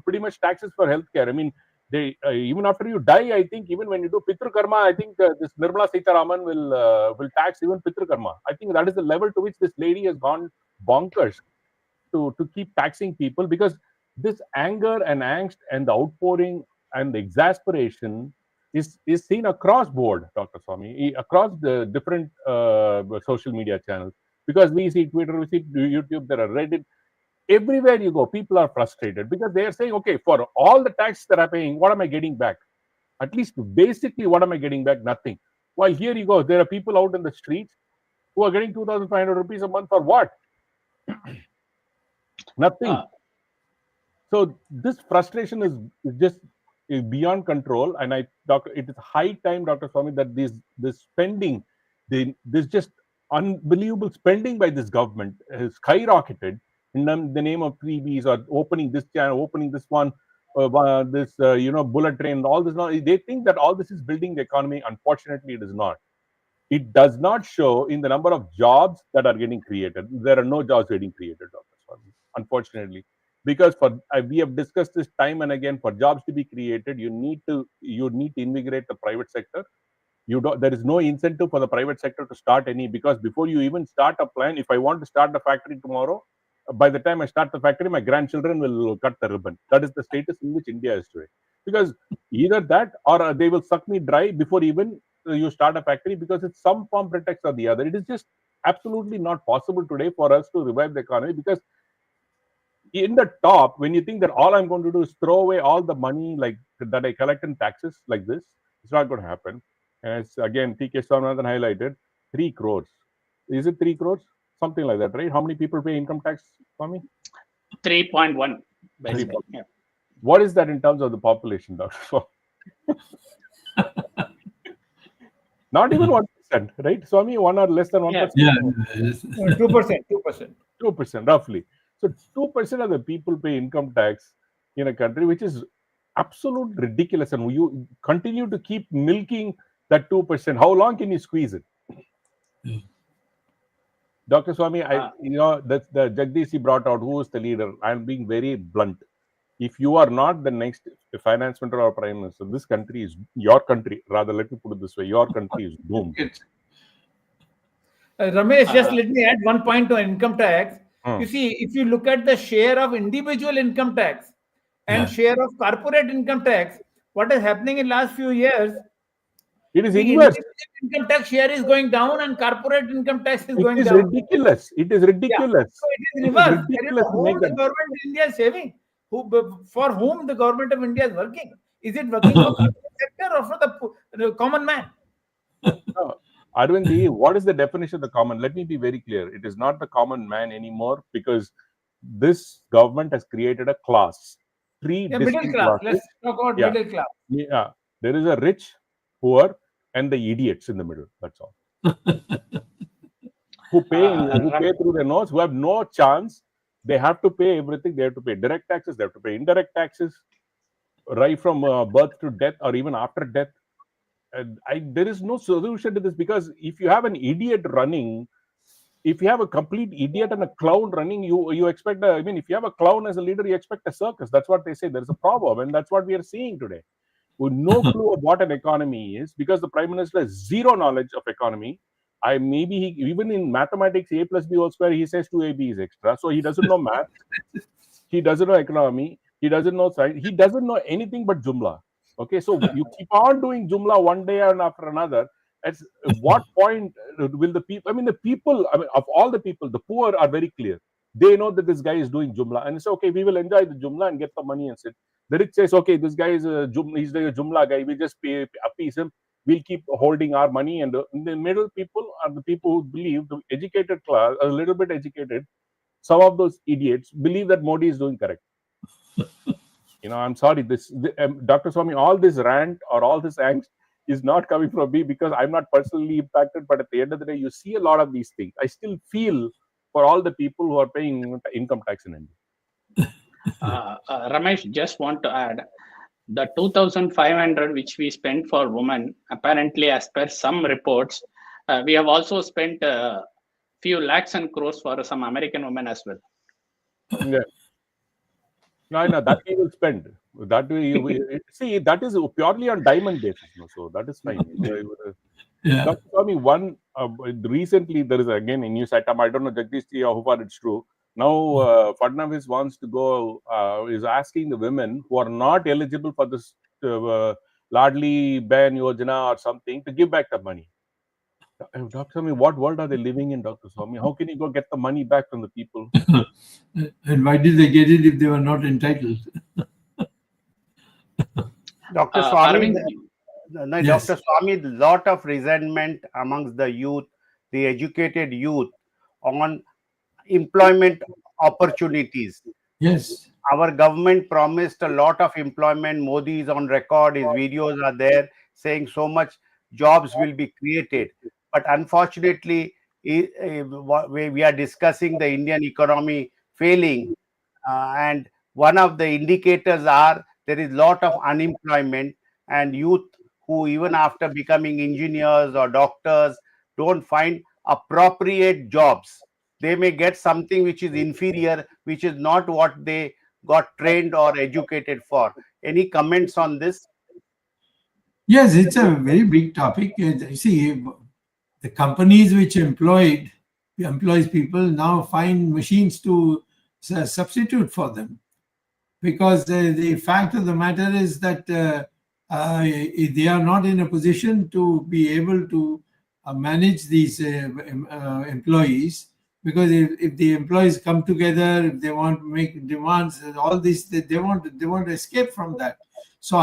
pretty much taxes for healthcare. They even after you die, I think even when you do Pitru Karma, I think this Nirmala Sitharaman will tax even Pitru Karma. I think that is the level to which this lady has gone bonkers to keep taxing people, because this anger and angst and the outpouring and the exasperation is seen across board, Dr. Swamy, across the different social media channels. Because we see Twitter, we see YouTube, there are Reddit. Everywhere you go, people are frustrated because they are saying, okay, for all the tax that I'm paying, what am I getting back? At least basically, what am I getting back? Nothing. While here you go, there are people out in the streets who are getting 2,500 rupees a month for what? Nothing. So this frustration is just beyond control, and it is high time, Dr. Swamy, that this spending, this just unbelievable spending by this government has skyrocketed in the name of freebies or opening this channel, opening this one, this bullet train, all this. They think that all this is building the economy. Unfortunately, it is not. It does not show in the number of jobs that are getting created. There are no jobs getting created, Dr. Swamy, unfortunately. Because we have discussed this time and again, for jobs to be created, you need to invigorate the private sector. There is no incentive for the private sector to start any, because before you even start a plan, if I want to start the factory tomorrow, by the time I start the factory, my grandchildren will cut the ribbon. That is the status in which India is today. Because either that or they will suck me dry before even you start a factory, because it's some form pretext or the other. It is just absolutely not possible today for us to revive the economy, because in the top, when you think that all I'm going to do is throw away all the money like that I collect in taxes like this, it's not going to happen. As again, T.K. Swaminathan highlighted, 3 crores. Is it 3 crores? Something like that, right? How many people pay income tax, Swamy? 3.1. Yeah. What is that in terms of the population, Dr. Swamy? Not even 1%, right? Swamy, 1 or less than 1%? Yeah. 2%. 2%, roughly. So 2% of the people pay income tax in a country, which is absolute ridiculous. And you continue to keep milking that 2%. How long can you squeeze it? Dr. Swamy, that's the Jagdish brought out, who is the leader. I'm being very blunt. If you are not the next finance minister or prime minister, this country is your country. Rather, let me put it this way: your country is doomed. Ramesh, just let me add one point to income tax. You see, if you look at the share of individual income tax and share of corporate income tax, what is happening in last few years? It is the inverse. Income tax share is going down and corporate income tax is going down. It is ridiculous. It is ridiculous. So it is reverse. Whom the government of India is saving? For whom the government of India is working? Is it working for the sector or for the common man? Arvindji, what is the definition of the common? Let me be very clear. It is not the common man anymore, because this government has created a class. Middle class. Let's talk about middle class. Yeah. There is a rich, poor, and the idiots in the middle. That's all. who pay through their nose, who have no chance. They have to pay everything. They have to pay direct taxes. They have to pay indirect taxes, right from birth to death, or even after death. There is no solution to this, because if you have an idiot running, if you have a complete idiot and a clown running, you expect if you have a clown as a leader, you expect a circus. That's what they say. There's a problem, and that's what we are seeing today. With no clue of what an economy is, because the prime minister has zero knowledge of economy. Even in mathematics, A plus B whole square, he says 2AB is extra. So he doesn't know math. He doesn't know economy. He doesn't know science. He doesn't know anything but Jumla. Okay, so you keep on doing Jumla one day and after another. At what point will the people? Of all the people, the poor are very clear. They know that this guy is doing Jumla, and it's okay. We will enjoy the Jumla and get the money and sit. The rich says, okay, this guy is he's the Jumla guy. We just appease him. We'll keep holding our money. And the middle people are the people who believe, the educated class, a little bit educated. Some of those idiots believe that Modi is doing correct. I'm sorry, Dr. Swamy, all this rant or all this angst is not coming from me, because I'm not personally impacted. But at the end of the day, you see a lot of these things. I still feel for all the people who are paying income tax in India. Ramesh, just want to add, the 2,500 which we spent for women, apparently as per some reports, we have also spent a few lakhs and crores for some American women as well. Yeah. No, that we will spend. That see, that is purely on diamond basis. So that is fine. Dr. Swamy, recently there is again a news item. I don't know, Jagdish, how far it's true. Now Fadnavis wants to go, is asking the women who are not eligible for this Ladli Bain Yojana or something to give back the money. Dr. Swamy, what world are they living in, Dr. Swamy? How can you go get the money back from the people? And why did they get it if they were not entitled? Dr. Swamy, Yes. Dr. Swamy, lot of resentment amongst the youth, the educated youth, on employment opportunities. Yes. our government promised a lot of employment. Modi is on record, his videos are there saying so much jobs will be created. But unfortunately, we are discussing the Indian economy failing, and one of the indicators are there is lot of unemployment, and youth who even after becoming engineers or doctors don't find appropriate jobs. They may get something which is inferior, which is not what they got trained or educated for. Any comments on this? Yes, it's a very big topic. You see, the companies which employs people now find machines to substitute for them, because the fact of the matter is that they are not in a position to be able to manage these employees, because if the employees come together, if they want to make demands and all this, they want to escape from that. So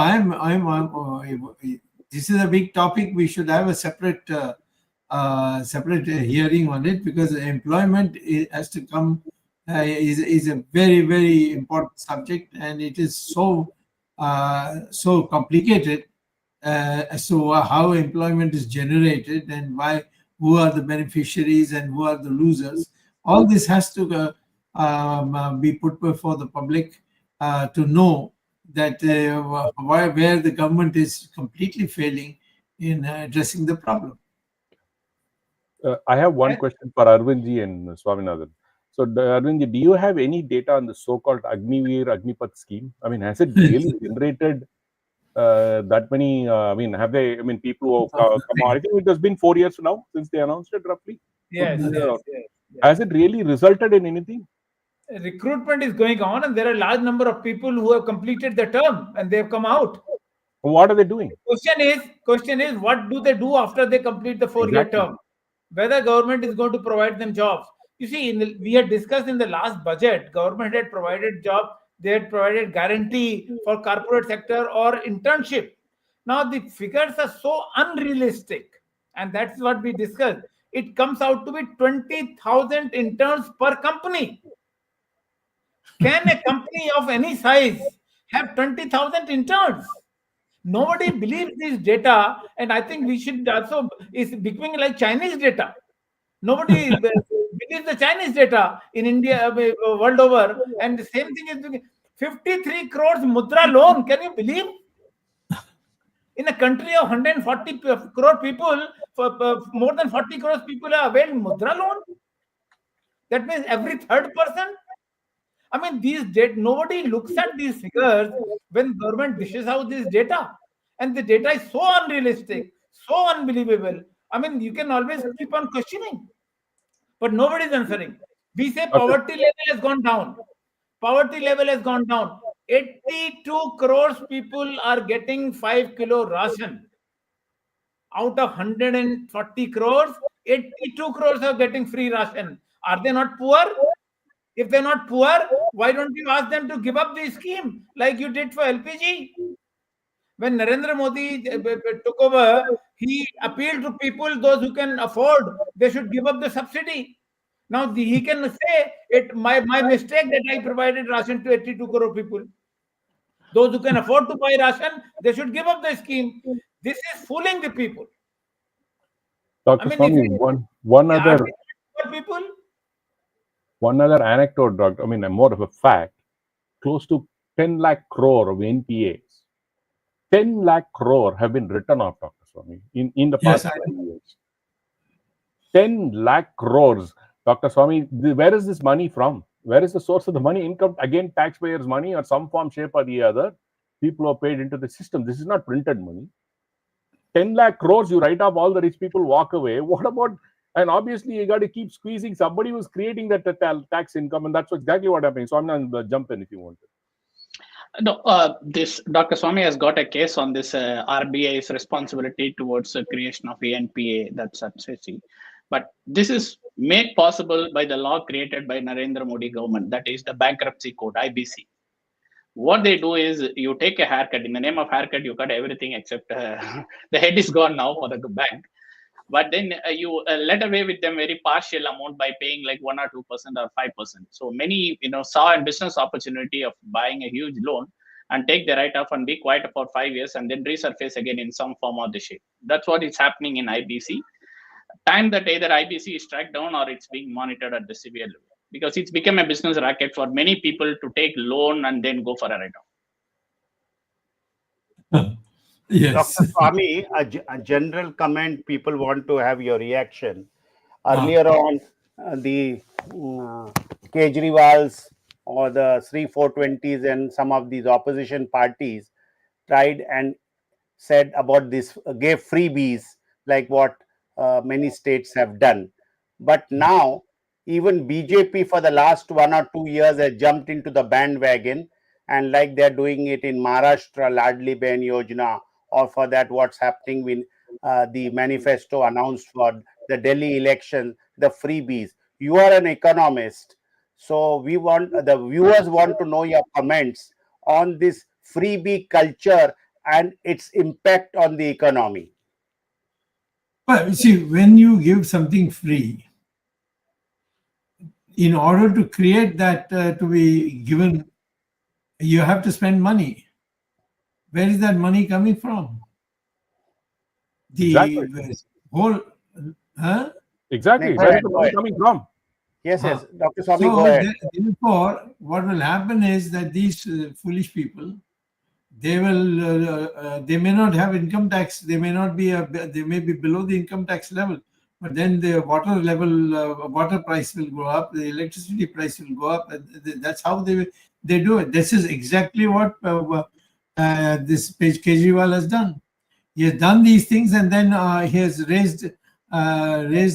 this is a big topic. We should have a separate hearing on it, because employment has to come is a very, very important subject, and it is so complicated as to how employment is generated and who are the beneficiaries and who are the losers. All this has to be put before the public to know that where the government is completely failing in addressing the problem. I have one question for Arvindji and Swaminathan. So, Arvindji, do you have any data on the so-called Agnivir Agnipath scheme? I mean, has it really generated that many? I mean, have they? I mean, people who come on. I think it has been 4 years now since they announced it, roughly. Yes, yes. Has it really resulted in anything? Recruitment is going on, and there are a large number of people who have completed their term and they have come out. What are they doing? Question is, what do they do after they complete the 4-year term? Whether government is going to provide them jobs. You see, we had discussed in the last budget, government had provided jobs, they had provided guarantee for corporate sector or internship. Now the figures are so unrealistic, and that's what we discussed. It comes out to be 20,000 interns per company. Can a company of any size have 20,000 interns? Nobody believes this data, and I think we should also, is becoming like Chinese data. Nobody believes the Chinese data in India, world over, and the same thing is doing. 53 crores mudra loan. Can you believe? In a country of 140 crore people, more than 40 crores people are availed mudra loan. That means every third person. I mean, nobody looks at these figures when government dishes out this data. And the data is so unrealistic, so unbelievable. I mean, you can always keep on questioning, but nobody is answering. We say poverty level has gone down. Poverty level has gone down. 82 crores people are getting 5 kilo ration. Out of 140 crores, 82 crores are getting free ration. Are they not poor? If they're not poor, why don't you ask them to give up the scheme like you did for LPG? When Narendra Modi took over, he appealed to people, those who can afford, they should give up the subsidy. Now he can say, my mistake that I provided ration to 82 crore people. Those who can afford to buy ration, they should give up the scheme. This is fooling the people. Dr. Swamy, one other people. One other anecdote, Doctor. I mean, more of a fact. Close to 10 lakh crore of NPAs. 10 lakh crore have been written off, Dr. Swamy, in the past 20 years. 10 lakh crores. Dr. Swamy, where is this money from? Where is the source of the money? Income, again, taxpayers' money or some form, shape or the other. People are paid into the system. This is not printed money. 10 lakh crores, you write off all the rich people, walk away. What about, and obviously you got to keep squeezing. Somebody was creating that tax income, and that's exactly what happened. So I'm going to jump in if you want to. No, this Dr. Swamy has got a case on this RBI's responsibility towards the creation of ANPA, that's SEC. But this is made possible by the law created by Narendra Modi government, that is the Bankruptcy Code, IBC. What they do is you take a haircut. In the name of haircut, you cut everything except the head is gone now for the bank. but then you let away with them very partial amount by paying like 1 or 2% or 5%. So many saw a business opportunity of buying a huge loan and take the write-off and be quiet for 5 years and then resurface again in some form or the shape. That's what is happening in IBC. Time that either IBC is tracked down or it's being monitored at the severe level, because it's become a business racket for many people to take loan and then go for a write-off. Yes. Dr. Swamy, a general comment, people want to have your reaction. Earlier on, the Kejriwals or the Sri 420s and some of these opposition parties tried and said about this, gave freebies like what many states have done. But now, even BJP for the last 1 or 2 years has jumped into the bandwagon, and like they're doing it in Maharashtra, Ladli Behn Yojana, or for that what's happening with the manifesto announced for the Delhi election, the freebies. You are an economist, so we want the viewers want to know your comments on this freebie culture and its impact on the economy. Well, you see, when you give something free, in order to create that to be given, you have to spend money. Where is that money coming from? The whole, huh? Exactly. Next, Where go is the ahead, money go coming from? Yes, Dr. Swamy, go So ahead. therefore, what will happen is that these foolish people, they will, they may not have income tax. They may not be, they may be below the income tax level. But then the water level, water price will go up. The electricity price will go up. That's how they do it. This is exactly what this page Kejriwal has done. He has done these things, and then he has raised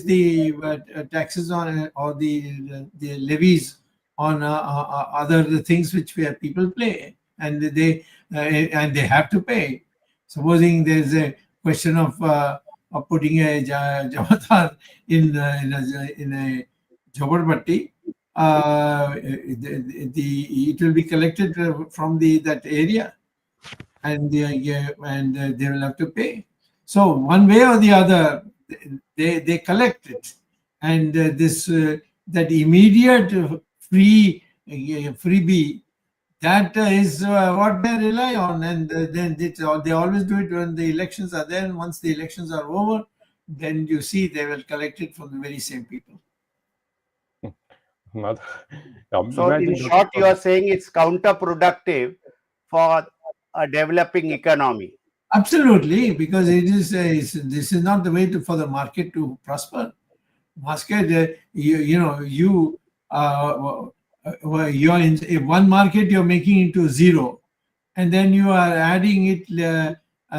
the taxes on or the levies on other things which where people pay, and they have to pay. Supposing there's a question of putting a jamatar in a jhoppadpatti, it will be collected from that area, and they will have to pay. So one way or the other, they collect it, and that immediate freebie, that is what they rely on, and then they always do it when the elections are there. And once the elections are over, then you see they will collect it from the very same people. So in short, you are saying it's counterproductive for a developing economy. Absolutely, because it is this is not the way for the market to prosper. Market, you're in one market, you're making into zero, and then you are adding it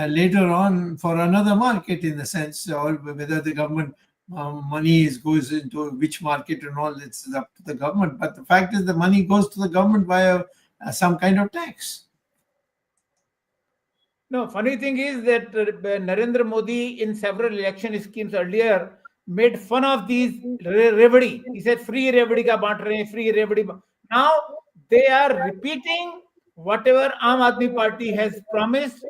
later on for another market, in the sense, or whether the government money goes into which market and all, it's up to the government. But the fact is, the money goes to the government via some kind of tax. No, funny thing is that Narendra Modi in several election schemes earlier made fun of these revdi. He said free revdi ka baant rahe hain, free revdi. Now they are repeating whatever Aam Aadmi Party has promised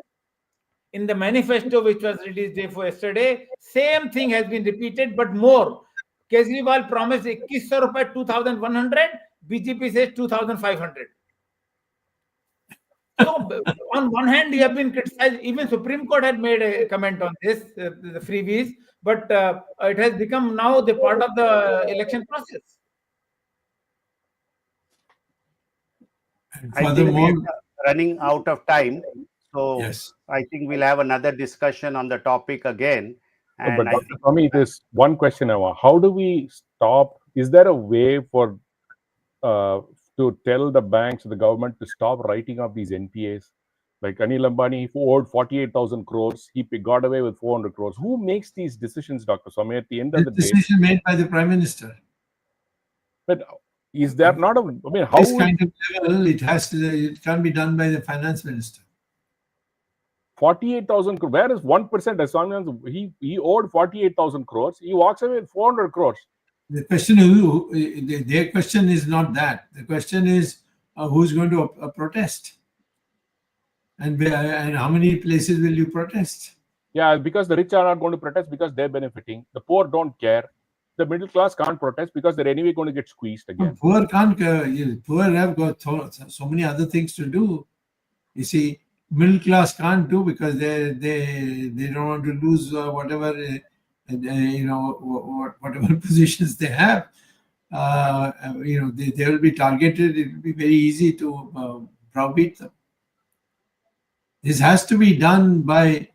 in the manifesto which was released day before yesterday. Same thing has been repeated, but more. Kejriwal promised 2100 rupees, 2100. BJP says 2500. So on one hand, you have been criticized. Even Supreme Court had made a comment on this, the freebies, but it has become now the part of the election process. I think we are running out of time, so Yes. I think we'll have another discussion on the topic again. And but Dr. Swamy, there's one question I want. How do we stop? Is there a way for to tell the banks, the government, to stop writing off these NPAs? Like Anil Ambani, who owed 48,000 crores, he got away with 400 crores. Who makes these decisions, Dr. Swamy, at the end of the day? Decision made by the Prime Minister. But is there not a, I mean, how? This kind of level, it can be done by the Finance Minister. 48,000 crores. Where is 1%? As long as he owed 48,000 crores, he walks away with 400 crores. The question is, their question is not that. The question is who's going to protest, and how many places will you protest? Yeah, because the rich are not going to protest because they're benefiting. The poor don't care. The middle class can't protest because they're anyway going to get squeezed again. Poor can't. Poor have got so many other things to do. You see, middle class can't do because they don't want to lose whatever whatever positions they have. They will be targeted. It will be very easy to browbeat them. This has to be done by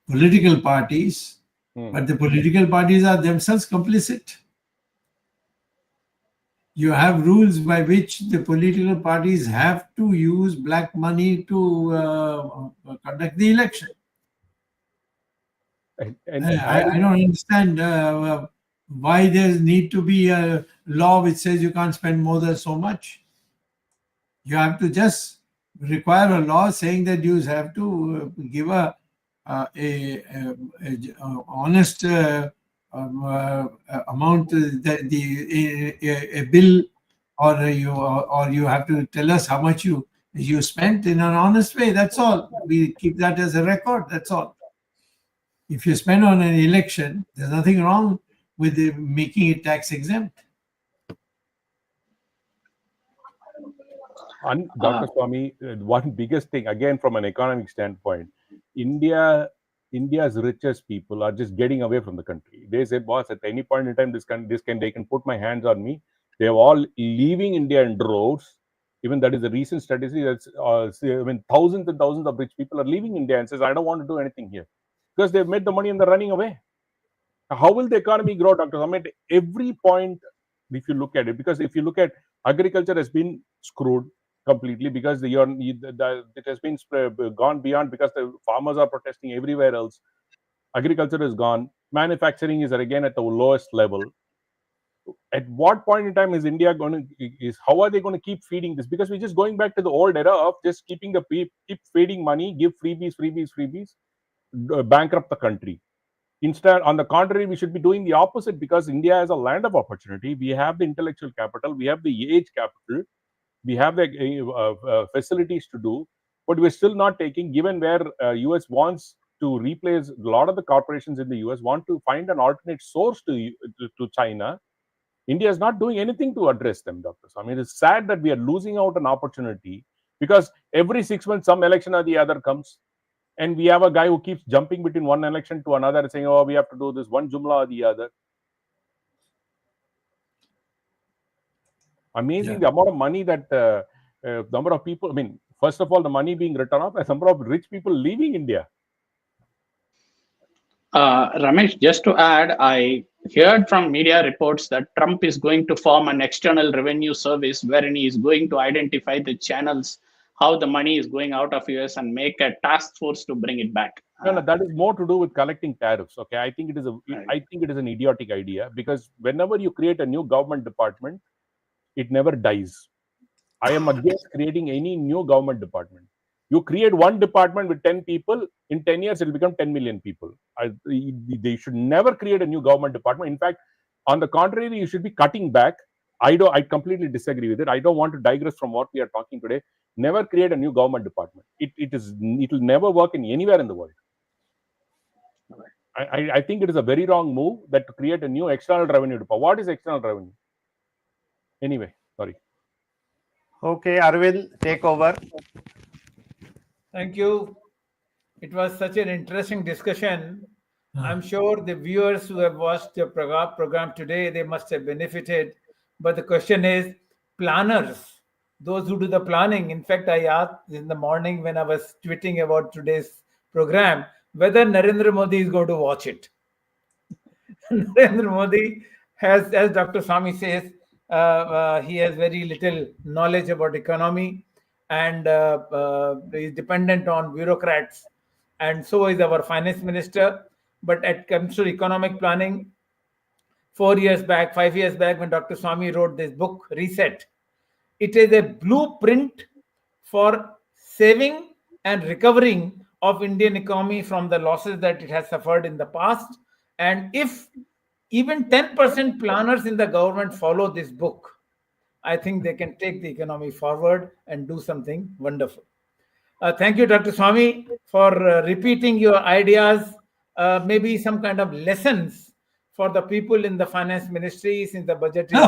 political parties, but the political parties are themselves complicit. You have rules by which the political parties have to use black money to conduct the election. I don't understand why there need to be a law which says you can't spend more than so much. You have to just require a law saying that you have to give a honest amount that a bill, or you have to tell us how much you spent in an honest way. That's all. We keep that as a record. That's all. If you spend on an election, there's nothing wrong with making it tax exempt. Dr. Swamy, one biggest thing, again, from an economic standpoint, India's richest people are just getting away from the country. They said, boss, at any point in time, they can put my hands on me. They're all leaving India in droves. Even that is a recent statistic. That's thousands and thousands of rich people are leaving India and says, I don't want to do anything here because they've made the money and they're running away. How will the economy grow, Dr. Swamy? At every point, if you look at it, because if you look at agriculture has been screwed completely because it has been gone beyond because the farmers are protesting everywhere else. Agriculture is gone. Manufacturing is again at the lowest level. At what point in time is India how are they going to keep feeding this? Because we're just going back to the old era of just keep feeding money, give freebies, bankrupt the country. Instead, on the contrary, we should be doing the opposite because India is a land of opportunity. We have the intellectual capital, we have the age capital, we have the facilities to do, but we're still not taking, given where US wants to replace a lot of the corporations in the US, want to find an alternate source to China. India is not doing anything to address them, Dr. Swamy. It is sad that we are losing out an opportunity because every 6 months, some election or the other comes. And we have a guy who keeps jumping between one election to another saying, oh, we have to do this one jumla or the other. Amazing the amount of money that number of people, first of all, the money being written off, a number of rich people leaving India. Ramesh, just to add, I heard from media reports that Trump is going to form an external revenue service wherein he is going to identify the channels, how the money is going out of US and make a task force to bring it back. No, that is more to do with collecting tariffs. Okay, I think it is an idiotic idea because whenever you create a new government department, it never dies. I am against creating any new government department. You create one department with 10 people, in 10 years, it will become 10 million people. They should never create a new government department. In fact, on the contrary, you should be cutting back. I completely disagree with it. I don't want to digress from what we are talking today. Never create a new government department. It will never work anywhere in the world. I think it is a very wrong move that to create a new external revenue department. What is external revenue? Anyway, sorry. Okay, Arvind, take over. Thank you. It was such an interesting discussion. I'm sure the viewers who have watched the program today, they must have benefited. But the question is, planners, those who do the planning. In fact, I asked in the morning when I was tweeting about today's program, whether Narendra Modi is going to watch it. Narendra Modi has, as Dr. Swamy says, he has very little knowledge about economy and is dependent on bureaucrats. And so is our finance minister. But it comes to economic planning, 5 years back, when Dr. Swamy wrote this book, Reset, it is a blueprint for saving and recovering of Indian economy from the losses that it has suffered in the past. And if even 10% planners in the government follow this book, I think they can take the economy forward and do something wonderful. Thank you, Dr. Swamy, for repeating your ideas maybe some kind of lessons for the people in the finance ministry since the budget is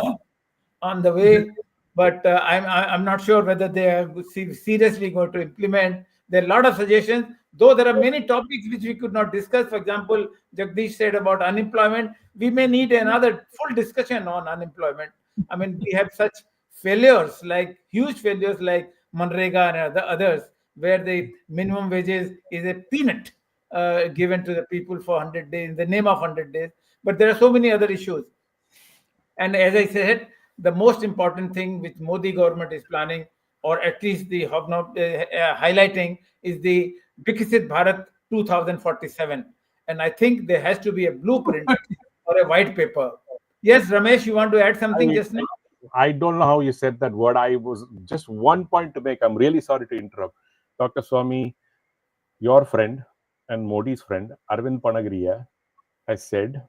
on the way. But I'm not sure whether they are seriously going to implement. There are a lot of suggestions, though there are many topics which we could not discuss. For example, Jagdish said about unemployment. We may need another full discussion on unemployment. I mean, we have such failures, like huge failures like Manrega and the others, where the minimum wages is a peanut given to the people for 100 days in the name of 100 days. But there are so many other issues. And as I said, the most important thing which Modi government is planning, or at least the highlighting, is the Viksit Bharat 2047. And I think there has to be a blueprint or a white paper. Yes, Ramesh, you want to add something just now? I don't know how you said that word. I was just one point to make. I'm really sorry to interrupt. Dr. Swamy, your friend and Modi's friend, Arvind Panagriya, has said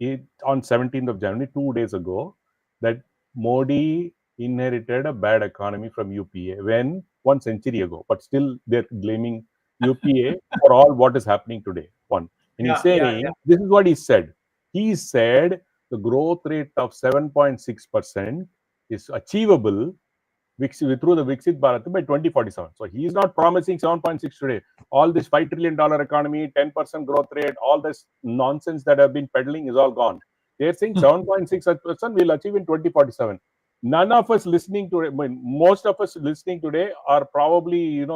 it on 17th of January, 2 days ago, that Modi inherited a bad economy from UPA when 1 century ago, but still they're blaming UPA for all what is happening today. One. And he's saying, this is what he said. He said the growth rate of 7.6% is achievable through the Viksit Bharat by 2047. So he is not promising 7.6 today. All this $5 trillion economy, 10% growth rate, all this nonsense that have been peddling is all gone. They're saying 7.6% we'll achieve in 2047. None of us listening to it, most of us listening today are probably,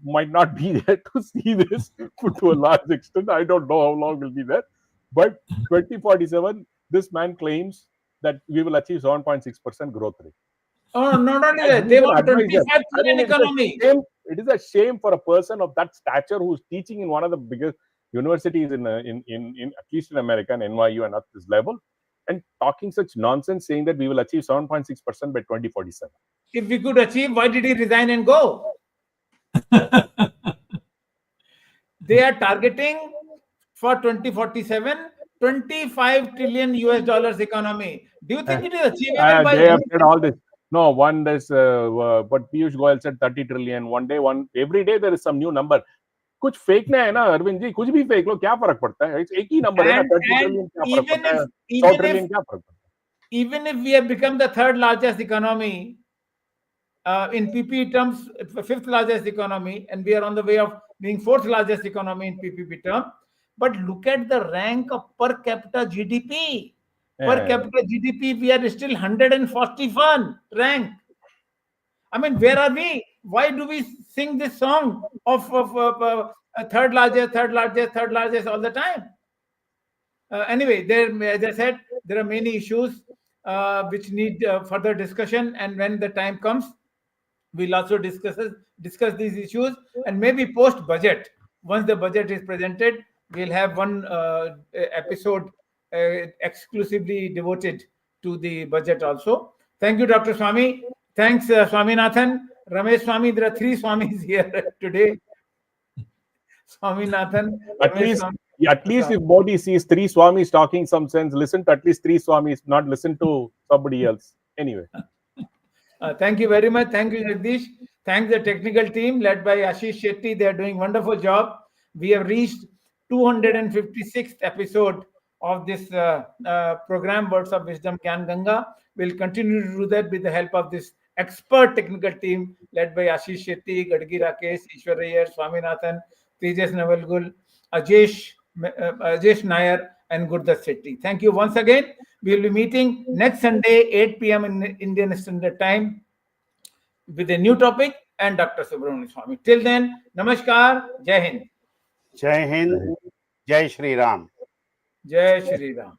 might not be there to see this to a large extent. I don't know how long we'll be there. But 2047, this man claims that we will achieve 7.6% growth rate. Oh, not only that, they want 25 trillion economy. It is a shame for a person of that stature who's teaching in one of the biggest universities in at least in America, and NYU and at this level, and talking such nonsense, saying that we will achieve 7.6% by 2047. If we could achieve, why did he resign and go? They are targeting for 2047 $25 trillion economy. Do you think it is achievable by? They have said all this. No, one there's but Piyush Goyal said 30 trillion. Every day there is some new number. कुछ fake ना है ना अरविंद जी, कुछ भी fake लो, क्या फर्क पड़ता है? एक ही नंबर है ना, 30 ट्रिलियन, क्या फर्क पड़ता है? 100 ट्रिलियन, क्या फर्क पड़ता है? Even if we have become the third largest economy in PPP terms, fifth largest economy, and we are on the way of being fourth largest economy in PPP terms, but look at the rank of per capita GDP. Per capita GDP, we are still 141 rank. I mean, where are we? Why do we sing this song of third largest all the time? Anyway, as I said, there are many issues which need further discussion, and when the time comes, we'll also discuss these issues, and maybe post budget. Once the budget is presented, we'll have one episode exclusively devoted to the budget also. Thank you, Dr. Swamy. Thanks, Swaminathan. Ramesh Swamy, there are 3 Swamis here today. Swaminathan. At least if Modi sees 3 Swamis talking some sense, listen to at least 3 Swamis, not listen to somebody else. Anyway. Thank you very much. Thank you, Jagdish. Thanks the technical team led by Ashish Shetty. They are doing wonderful job. We have reached 256th episode of this program, Words of Wisdom, Gyan Ganga. We'll continue to do that with the help of this expert technical team led by Ashish Shetty, Gadgi Rakesh, Ishwar Iyer, Swaminathan, Tejas Navalgul, Ajesh Nair, and Gurdat Shetty. Thank you once again. We will be meeting next Sunday, 8 p.m. in Indian Standard Time with a new topic and Dr. Subramanian Swamy. Till then, Namaskar, Jai Hind. Jai Hind, Jai Shri Ram. Jai Shri Ram.